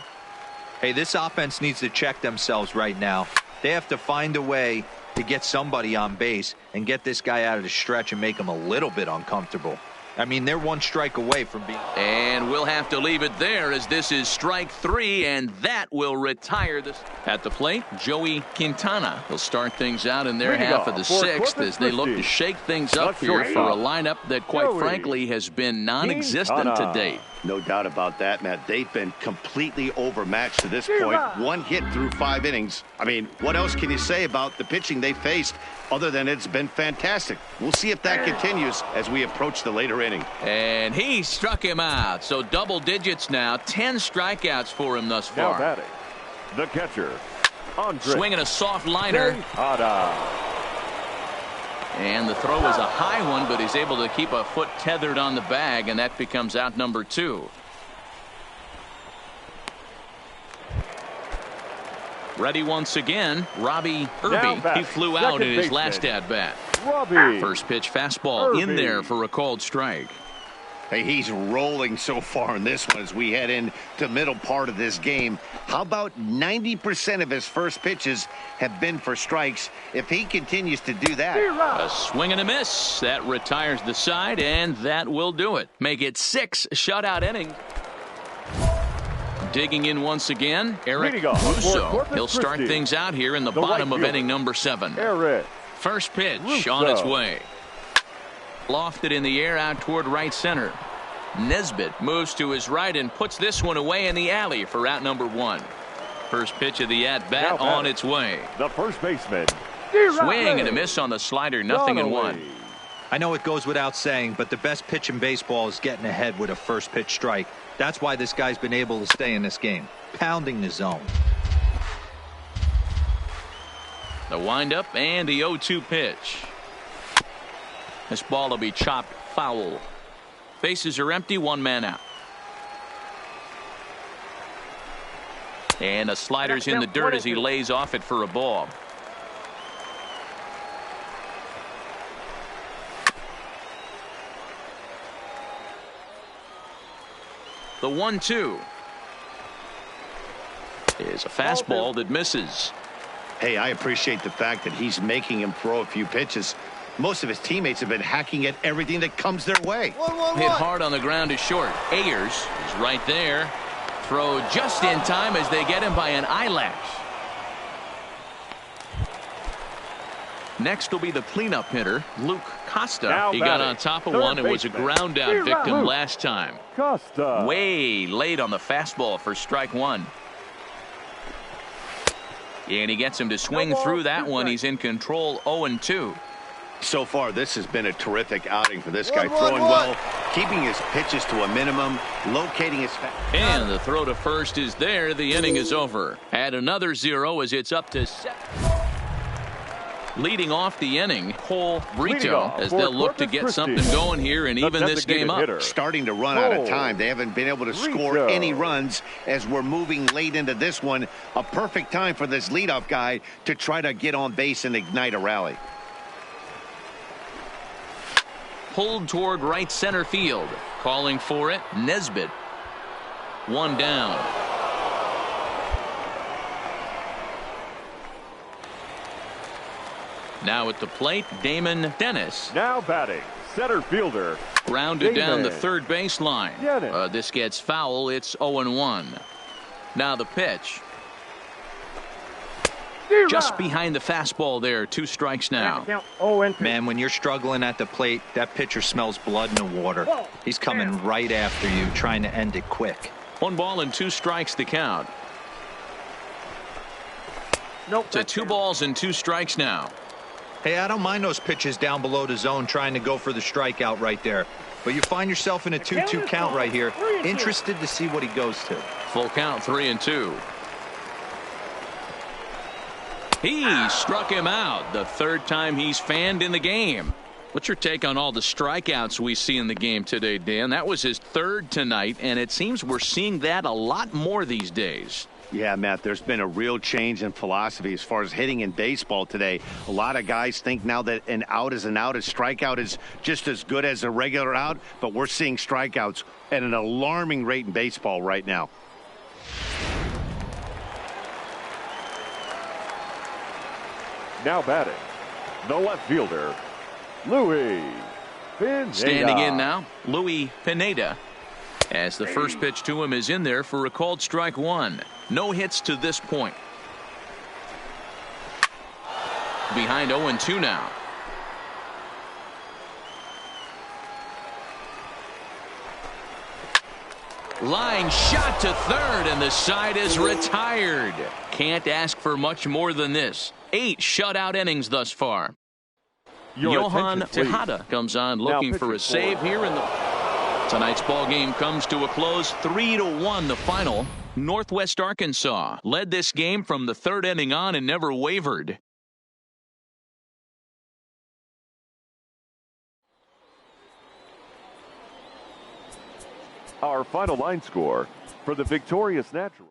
Hey, this offense needs to check themselves right now. They have to find a way to get somebody on base and get this guy out of the stretch and make him a little bit uncomfortable. I mean, they're 1 strike away from being... And we'll have to leave it there as this is strike 3, and that will retire this. At the plate, Joey Quintana will start things out in their half of the 6th as they look to shake things up here for a lineup that, quite frankly, has been non-existent to date. No doubt about that, Matt. They've been completely overmatched to this point. 1 hit through 5 innings. I mean, what else can you say about the pitching they faced other than it's been fantastic? We'll see if that continues as we approach the later inning. And he struck him out. So double digits now. 10 strikeouts for him thus far. Now batting, the catcher, Andre. Swinging a soft liner. And the throw is a high one, but he's able to keep a foot tethered on the bag, and that becomes out number 2. Ready once again, Robbie Irby. He flew out in his last at-bat. First pitch fastball in there for a called strike. Hey, he's rolling so far in this one as we head into the middle part of this game. How about 90% of his first pitches have been for strikes? If he continues to do that. A swing and a miss. That retires the side, and that will do it. Make it 6 shutout innings. Digging in once again, Eric Russo. He'll start things out here in the bottom of inning number 7. First pitch on its way. Lofted in the air out toward right center. Nesbitt moves to his right and puts this one away in the alley for out number 1. First pitch of the at-bat on its way. The first baseman. Swing and a miss on the slider. 0-1. I know it goes without saying, but the best pitch in baseball is getting ahead with a first pitch strike. That's why this guy's been able to stay in this game. Pounding the zone. The windup and the 0-2 pitch. This ball will be chopped foul. Bases are empty, one man out. And a slider's in the dirt as he lays off it for a ball. The 1-2 is a fastball that misses. Hey, I appreciate the fact that he's making him throw a few pitches. Most of his teammates have been hacking at everything that comes their way. Hit hard on the ground is short. Ayers is right there. Throw just in time as they get him by an eyelash. Next will be the cleanup hitter, Luke Costa. Now he got on top of one and was a ground out victim last time. Costa. Way late on the fastball for strike one. And he gets him to swing through that one. He's in control, 0-2. So far, this has been a terrific outing for this guy. Throwing well, keeping his pitches to a minimum, locating his... And the throw to first is there. The inning is over. Add another 0 as it's up to 7. Leading off the inning, Cole Brito, as they'll look to get something going here and even this game up. Starting to run out of time. They haven't been able to score any runs as we're moving late into this one. A perfect time for this leadoff guy to try to get on base and ignite a rally. Pulled toward right center field. Calling for it, Nesbitt. One down. Now at the plate, Damon Dennis. Now batting, center fielder. Grounded Damon down the third baseline. Dennis. This gets foul. It's 0-1. Now the pitch. Just behind the fastball there. 2 strikes now. Man, when you're struggling at the plate, that pitcher smells blood in the water. He's coming right after you, trying to end it quick. 1 ball and 2 strikes to count. To 2 balls and 2 strikes now. Hey, I don't mind those pitches down below the zone trying to go for the strikeout right there. But you find yourself in a 2-2 count right here. Interested to see what he goes to. Full count, 3-2. He struck him out. The 3rd time he's fanned in the game. What's your take on all the strikeouts we see in the game today, Dan? That was his 3rd tonight, and it seems we're seeing that a lot more these days. Yeah, Matt, there's been a real change in philosophy as far as hitting in baseball today. A lot of guys think now that an out is an out. A strikeout is just as good as a regular out, but we're seeing strikeouts at an alarming rate in baseball right now. Now batting, the left fielder, Louis Pineda. Standing in now, Louis Pineda. As the first pitch to him is in there for a called strike 1. No hits to this point. Behind 0-2 now. Line shot to third, and the side is retired. Can't ask for much more than this. 8 shutout innings thus far. Johan Tejada comes on looking for a save here in the... Tonight's ball game comes to a close, 3-1 the final. Northwest Arkansas led this game from the 3rd inning on and never wavered. Our final line score for the victorious Naturals.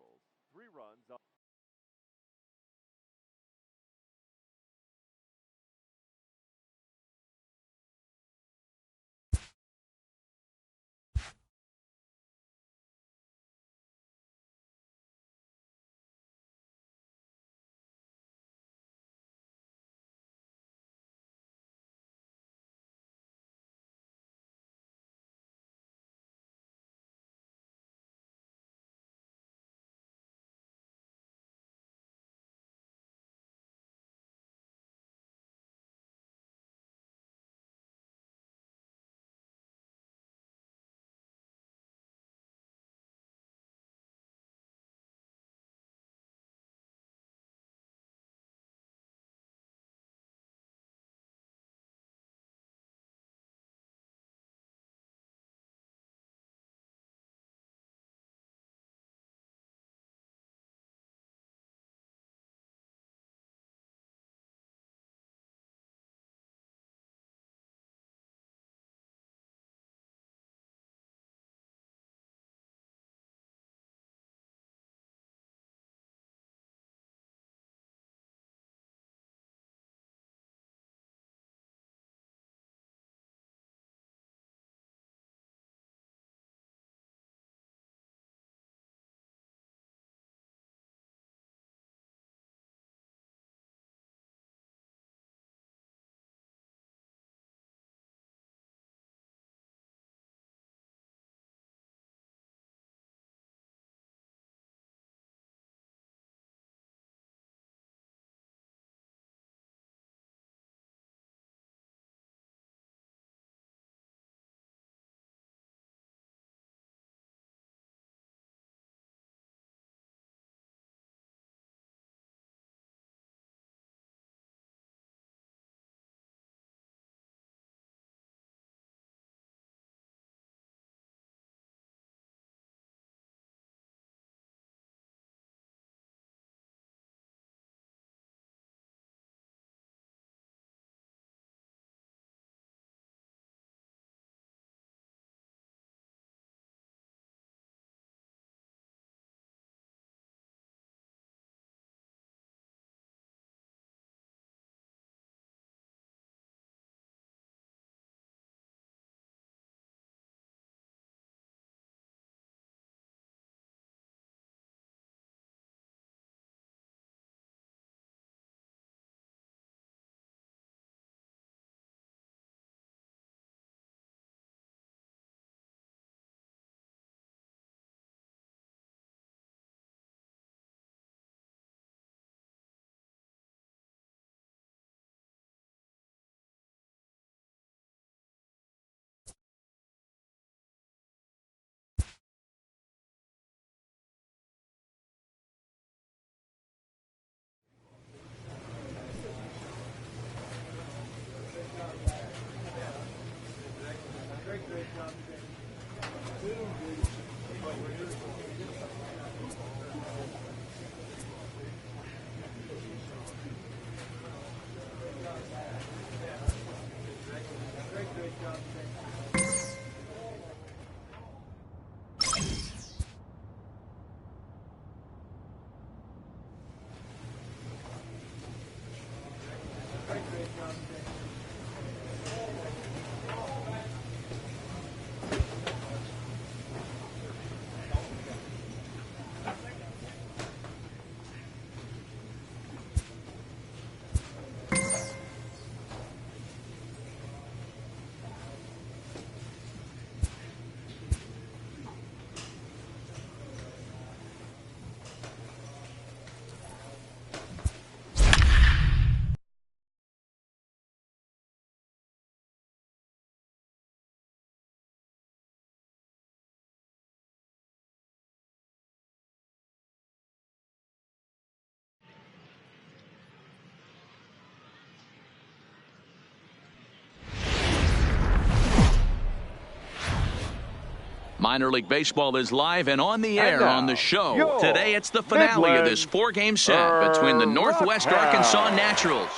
Minor League Baseball is live and on the air on the show. Today it's the finale of this 4-game set between the Northwest Arkansas Naturals.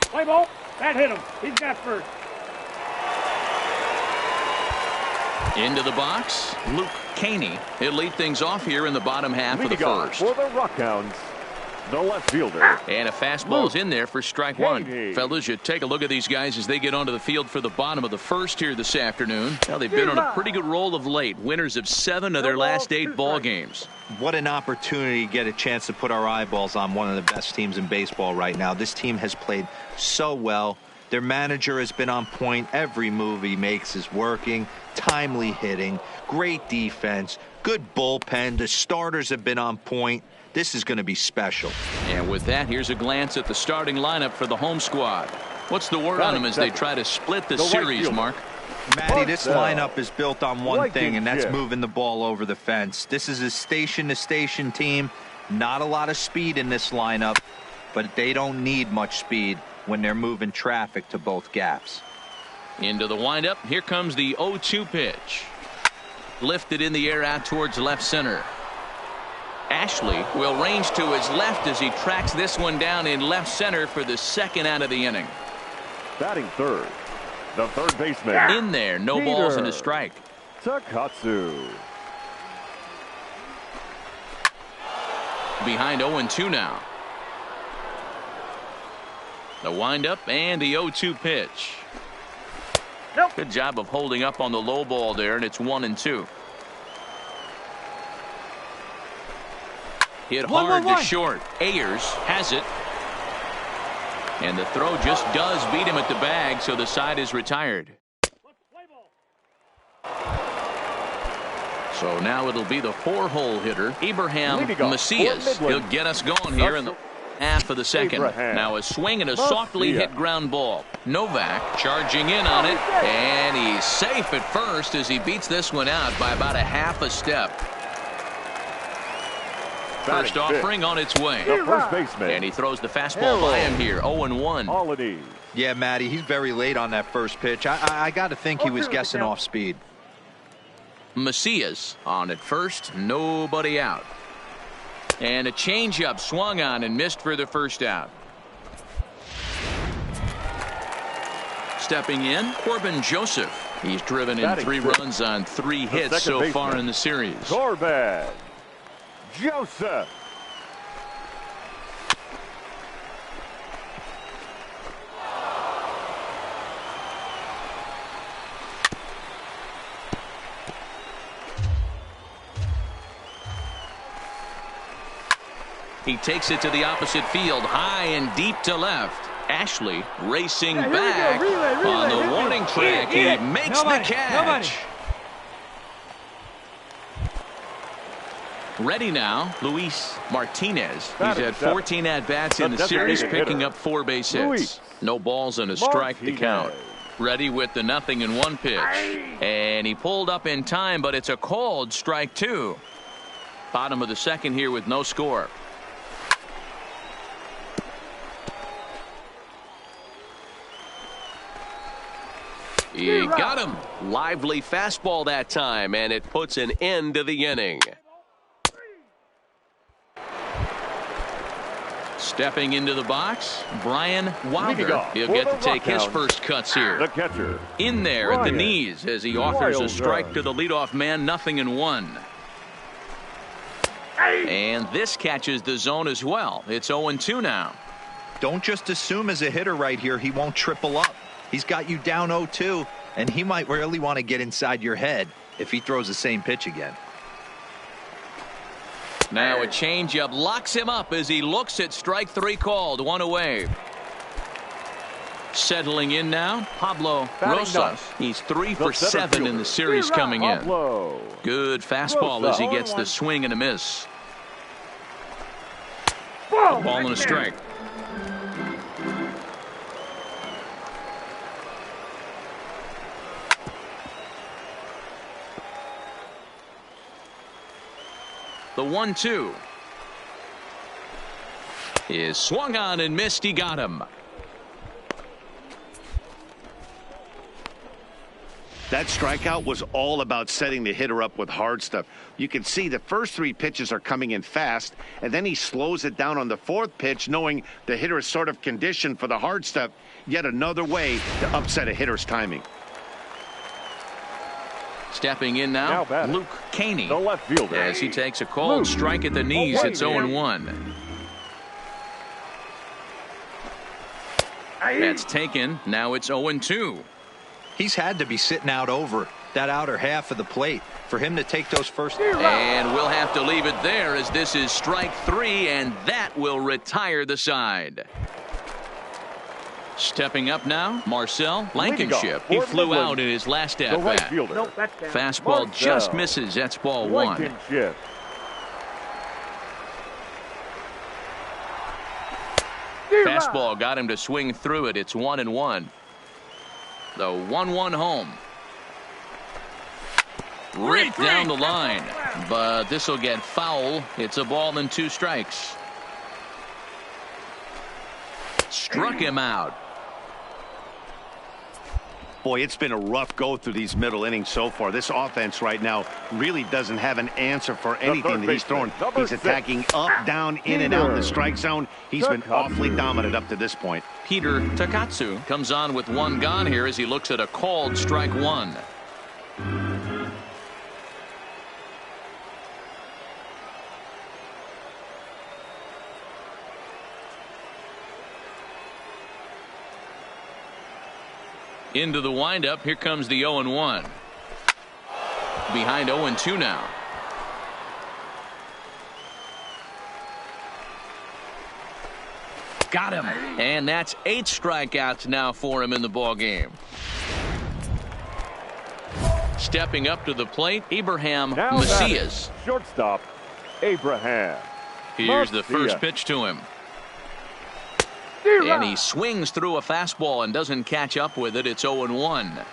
Play ball. That hit him. He's got first. Into the box, Luke Caney. He'll lead things off here in the bottom half of the first. For the Rockhounds, the left fielder. And a fastball's in there for strike one. Fellas, you take a look at these guys as they get onto the field for the bottom of the first here this afternoon. Now, they've been on a pretty good roll of late. Winners of 7 of their last 8 ball games. What an opportunity to get a chance to put our eyeballs on one of the best teams in baseball right now. This team has played so well. Their manager has been on point. Every move he makes is working. Timely hitting. Great defense. Good bullpen. The starters have been on point. This is going to be special. And with that, here's a glance at the starting lineup for the home squad. What's the word on them as they try to split the series, Mark? Matty, this lineup is built on one thing, and that's moving the ball over the fence. This is a station-to-station team. Not a lot of speed in this lineup, but they don't need much speed when they're moving traffic to both gaps. Into the windup. Here comes the 0-2 pitch. Lifted in the air out towards left center. Ashley will range to his left as he tracks this one down in left center for the second out of the inning. Batting third, the third baseman. In there, no balls and a strike. Takatsu. Behind 0-2 now. The windup and the 0-2 pitch. Good job of holding up on the low ball there, and it's 1-2. Hit hard to short. Ayers has it. And the throw just does beat him at the bag, so the side is retired. So now it'll be the 4-hole hitter, Abraham Macias. He'll get us going here in the half of the second. Now a swing and a softly hit ground ball. Novak charging in on it, and he's safe at first as he beats this one out by about a half a step. First offering on its way. The first baseman. And he throws the fastball by him here. 0-1. Yeah, Matty, he's very late on that first pitch. I got to think he was guessing off speed. Macias on at first. Nobody out. And a changeup swung on and missed for the first out. Stepping in, Corbin Joseph. He's driven in 3 runs on 3 hits so far in the series. Corbin Joseph. He takes it to the opposite field, high and deep to left. Ashley racing back on the warning track. He makes the catch. Ready now, Luis Martinez. He's had 14 at-bats in the series, picking up 4 base hits. No balls and a strike to count. Ready with the 0-1 pitch. And he pulled up in time, but it's a called strike 2. Bottom of the second here with no score. He got him. Lively fastball that time, and it puts an end to the inning. Stepping into the box, Brian Wilder. He'll get to take his first cuts here. The catcher. In there at the knees as he offers a strike to the leadoff man, 0-1. And this catches the zone as well. It's 0-2 now. Don't just assume as a hitter right here he won't triple up. He's got you down 0-2, and he might really want to get inside your head if he throws the same pitch again. Now a changeup locks him up as he looks at strike 3 called. 1 away. Settling in now, Pablo Rosas. He's 3 for 7 in the series coming in. Good fastball as he gets the swing and a miss. A ball and a strike. The 1-2 is swung on and missed. He got him. That strikeout was all about setting the hitter up with hard stuff. You can see the first 3 pitches are coming in fast, and then he slows it down on the 4th pitch, knowing the hitter is sort of conditioned for the hard stuff. Yet another way to upset a hitter's timing. Stepping in now Luke Caney, the left fielder, as he takes a called strike at the knees. It's 0-1. That's taken. Now it's 0-2. He's had to be sitting out over that outer half of the plate for him to take those first. And we'll have to leave it there as this is strike 3, and that will retire the side. Stepping up now, Marcel Blankenship. He flew out in his last at-bat. Fastball just misses. That's ball 1. Fastball got him to swing through it. It's 1-1. The 1-1 home. Ripped down the line, but this will get foul. It's a ball and 2 strikes. Struck him out. Boy, it's been a rough go through these middle innings so far. This offense right now really doesn't have an answer for anything that he's throwing. He's attacking up, down, in and out in the strike zone. He's been awfully dominant up to this point. Peter Takatsu comes on with 1 gone here as he looks at a called strike 1. Into the windup. Here comes the 0-1. Behind 0-2 now. Got him. And that's 8 strikeouts now for him in the ball game. Stepping up to the plate, Abraham Macias. Shortstop, Abraham. Here's the first pitch to him. And he swings through a fastball and doesn't catch up with it. It's 0-1.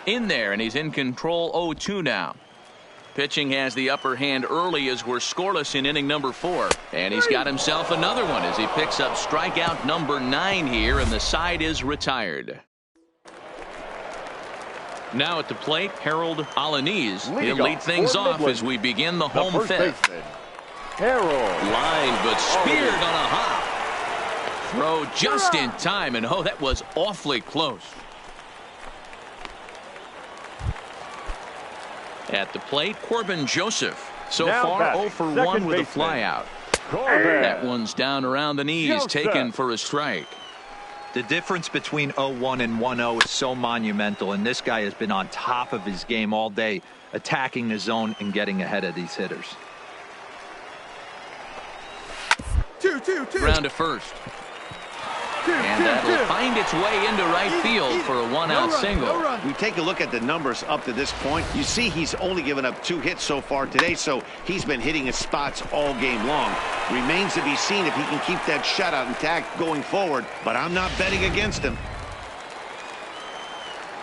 In there, and he's in control. 0-2 now. Pitching has the upper hand early as we're scoreless in inning number 4. And he's got himself another one as he picks up strikeout number 9 here, and the side is retired. Now at the plate, Harold Alanis. He'll lead things off as we begin the home 5th. Line, but speared on a hop. Throw just in time, and oh, that was awfully close. At the plate, Corbin Joseph. So far, 0 for 1 with a flyout. That one's down around the knees, taken for a strike. The difference between 0-1 and 1-0 is so monumental, and this guy has been on top of his game all day, attacking the zone and getting ahead of these hitters. 2-2-2. Ground to first. And that'll find its way into right field for a 1-out single. We take a look at the numbers up to this point. You see he's only given up 2 hits so far today, so he's been hitting his spots all game long. Remains to be seen if he can keep that shutout intact going forward, but I'm not betting against him.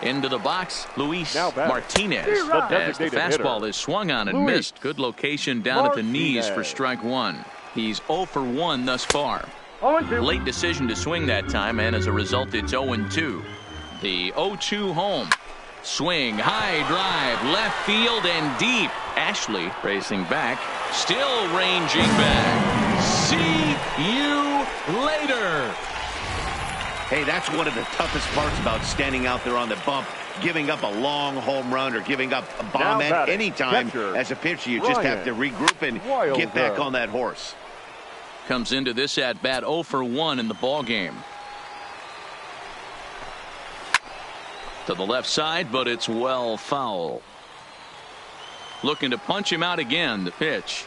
Into the box, Luis Martinez. As the fastball is swung on and missed. Good location down at the knees for strike 1. He's 0 for 1 thus far. 0-2. Late decision to swing that time, and as a result, it's 0-2. The 0-2 home. Swing, high drive, left field and deep. Ashley racing back, still ranging back. See you later. Hey, that's one of the toughest parts about standing out there on the bump. Giving up a long home run or giving up a bomb at any time. As a pitcher, you just have to regroup and get back on that horse. Comes into this at bat 0 for 1 in the ball game. To the left side, but it's well foul. Looking to punch him out again. The pitch.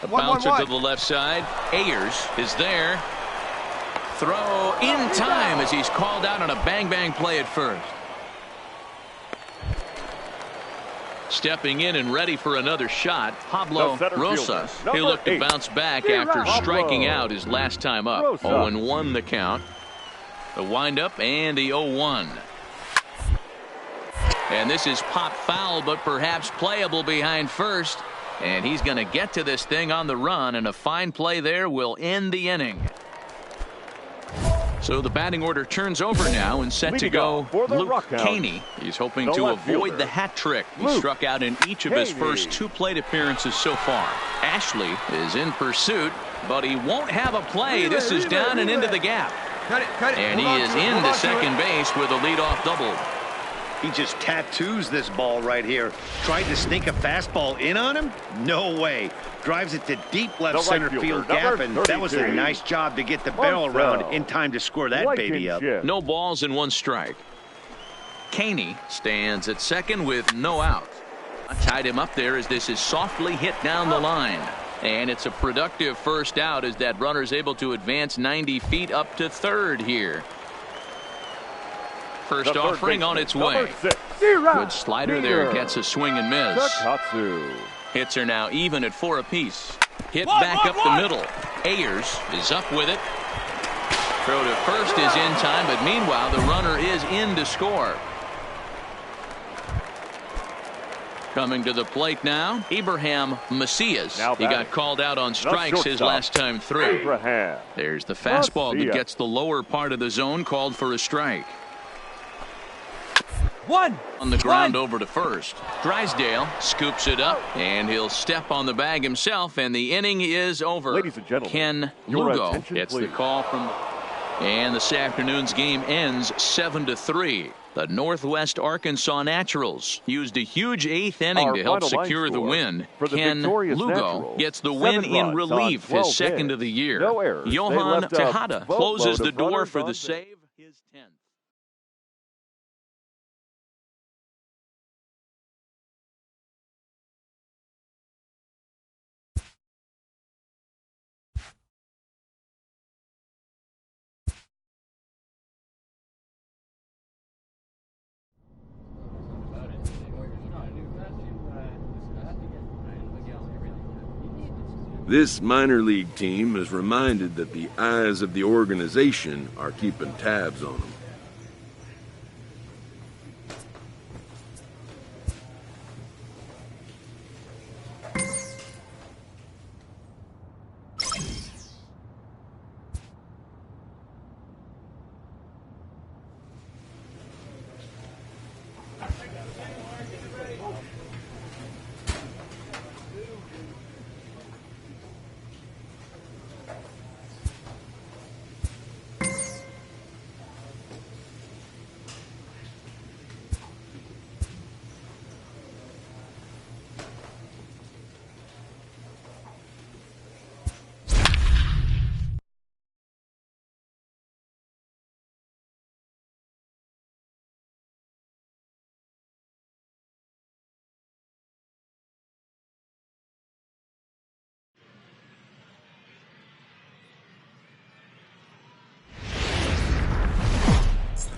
A bouncer to the left side. Ayers is there. Throw in time as he's called out on a bang-bang play at first. Stepping in and ready for another shot, Pablo Rosa. He'll look to bounce back after striking out his last time up. 0-1 the count. The windup and the 0-1. And this is pop foul, but perhaps playable behind first. And he's going to get to this thing on the run, and a fine play there will end the inning. So the batting order turns over now and set to go Luke Caney. He's hoping to avoid the hat trick. He struck out in each of his first 2 plate appearances so far. Ashley is in pursuit, but he won't have a play. This is down and into the gap. And he is into second base with a leadoff double. He just tattoos this ball right here. Tried to sneak a fastball in on him? No way. Drives it to deep left center field gap, and that was a nice job to get the barrel around in time to score that baby up. No balls and 1 strike. Caney stands at second with no out. I tied him up there as this is softly hit down the line. And it's a productive first out as that runner is able to advance 90 feet up to third here. First offering on its way. Good slider there, gets a swing and miss. Hits are now even at 4 apiece. Hit back up the middle. Ayers is up with it. Throw to first is in time, but meanwhile the runner is in to score. Coming to the plate now, Abraham Macias. He got called out on strikes his last time through. There's the fastball that gets the lower part of the zone, called for a strike. On the ground over to first. Drysdale scoops it up, and he'll step on the bag himself, and the inning is over. Ladies and gentlemen, Ken Lugo gets the call from, and this afternoon's game ends 7-3. The Northwest Arkansas Naturals used a huge 8th inning to help secure the win. Ken Lugo gets the win in relief, his second of the year. Johan Tejada closes the door for the save, his 10th. This minor league team is reminded that the eyes of the organization are keeping tabs on them.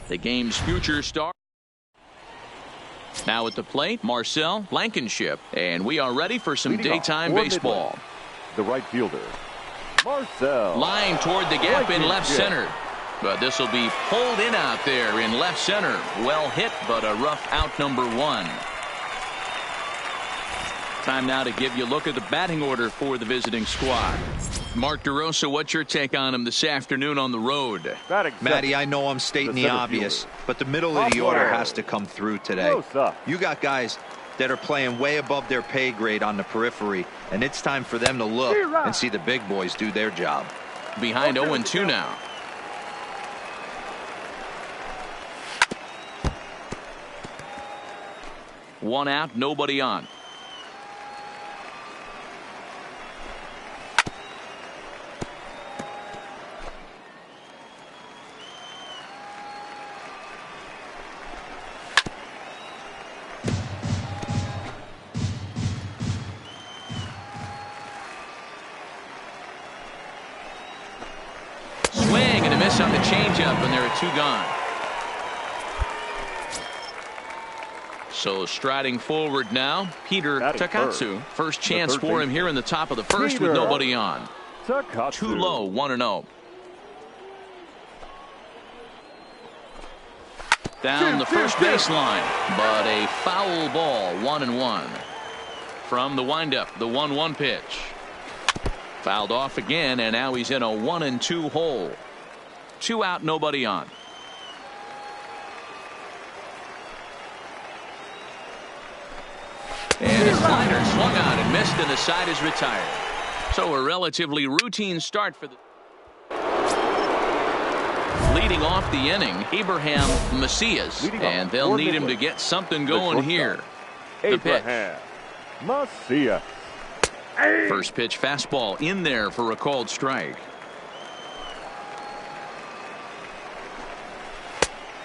The game's future star. Now at the plate, Marcel Blankenship. And we are ready for some daytime baseball. The right fielder, Marcel. Line toward the gap in left center. But this will be pulled in out there in left center. Well hit, but a rough out, number 1. Time now to give you a look at the batting order for the visiting squad. Mark DeRosa, what's your take on him this afternoon on the road? Matty, I know I'm stating the obvious, but the middle of the order has to come through today. You got guys that are playing way above their pay grade on the periphery, and it's time for them to look and see the big boys do their job. Behind 0-2 now. One out, nobody on. Swing and a miss on the changeup, and there are two gone. So striding forward now, Peter Takatsu. First chance for him here in the top of the first with nobody on. Too low, 1-0. Down the first baseline, but a foul ball, 1-1. From the windup, the 1-1 pitch. Fouled off again, and now he's in a 1-2 hole. 2 out, nobody on. And a slider swung out and missed, and the side is retired. So a relatively routine start for the... Leading off the inning, Abraham Macias, and they'll need him to get something going here. The pitch. Macias. First pitch fastball in there for a called strike.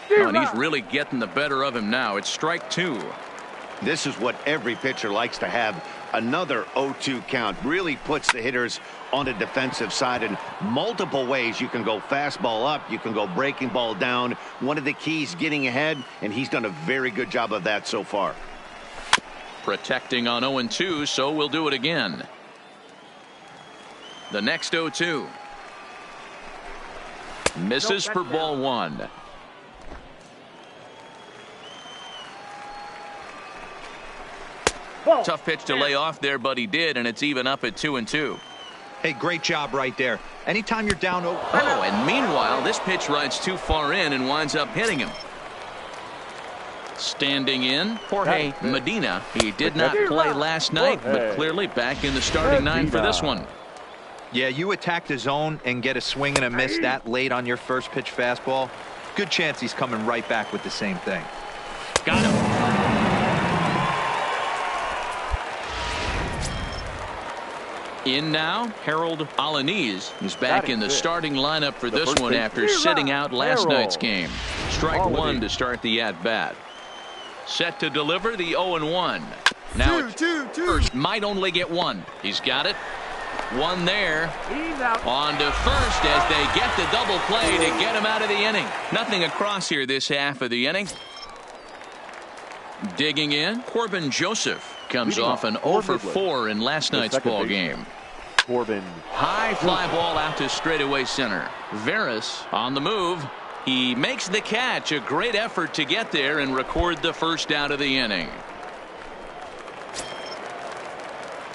Oh, and he's really getting the better of him now. It's strike 2. This is what every pitcher likes to have. Another 0-2 count really puts the hitters on the defensive side in multiple ways. You can go fastball up, you can go breaking ball down. One of the keys, getting ahead, and he's done a very good job of that so far. Protecting on 0-2, so we'll do it again. The next 0-2. Misses for ball 1. Tough pitch to lay off there, but he did, and it's even up at 2-2. Hey, great job right there. Anytime you're down 0. Oh, and meanwhile, this pitch rides too far in and winds up hitting him. Standing in, Jorge Medina. He did not play last night, but clearly back in the starting 9 for this one. Yeah, you attack the zone and get a swing and a miss that late on your first pitch fastball. Good chance he's coming right back with the same thing. Got him. In now, Harold Alanis is back in the starting lineup for this one after sitting out last night's game. Strike 1 to start the at-bat. Set to deliver the 0-1. Now first might only get 1. He's got it. 1 there. On to first as they get the double play to get him out of the inning. Nothing across here this half of the inning. Digging in, Corbin Joseph comes off an 0 for 4 in last night's ball game. High fly ball out to straightaway center. Veras on the move. He makes the catch. A great effort to get there and record the first out of the inning.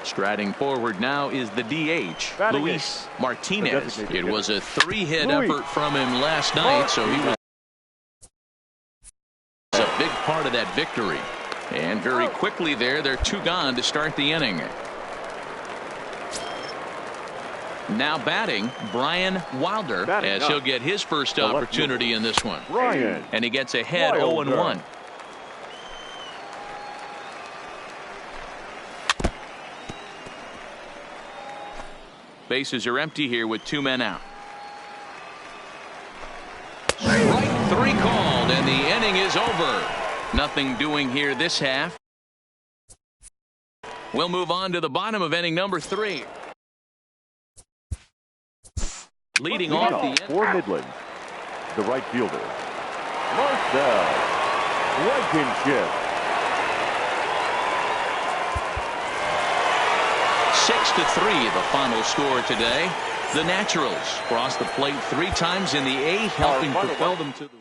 Striding forward now is the DH, Luis Martinez. It was a 3-hit effort from him last night, so he was a big part of that victory. And very quickly there, they're 2 gone to start the inning. Now batting, Brian Wilder, as he'll get his first opportunity in this one. And he gets ahead 0-1. Bases are empty here with 2 men out. Strike 3 called, and the inning is over. Nothing doing here this half. We'll move on to the bottom of inning number 3. Leading off the for Midland, the right fielder, Marcel Blankenship. 6-3 the final score today. The Naturals crossed the plate 3 times in the 8th, helping propel them to the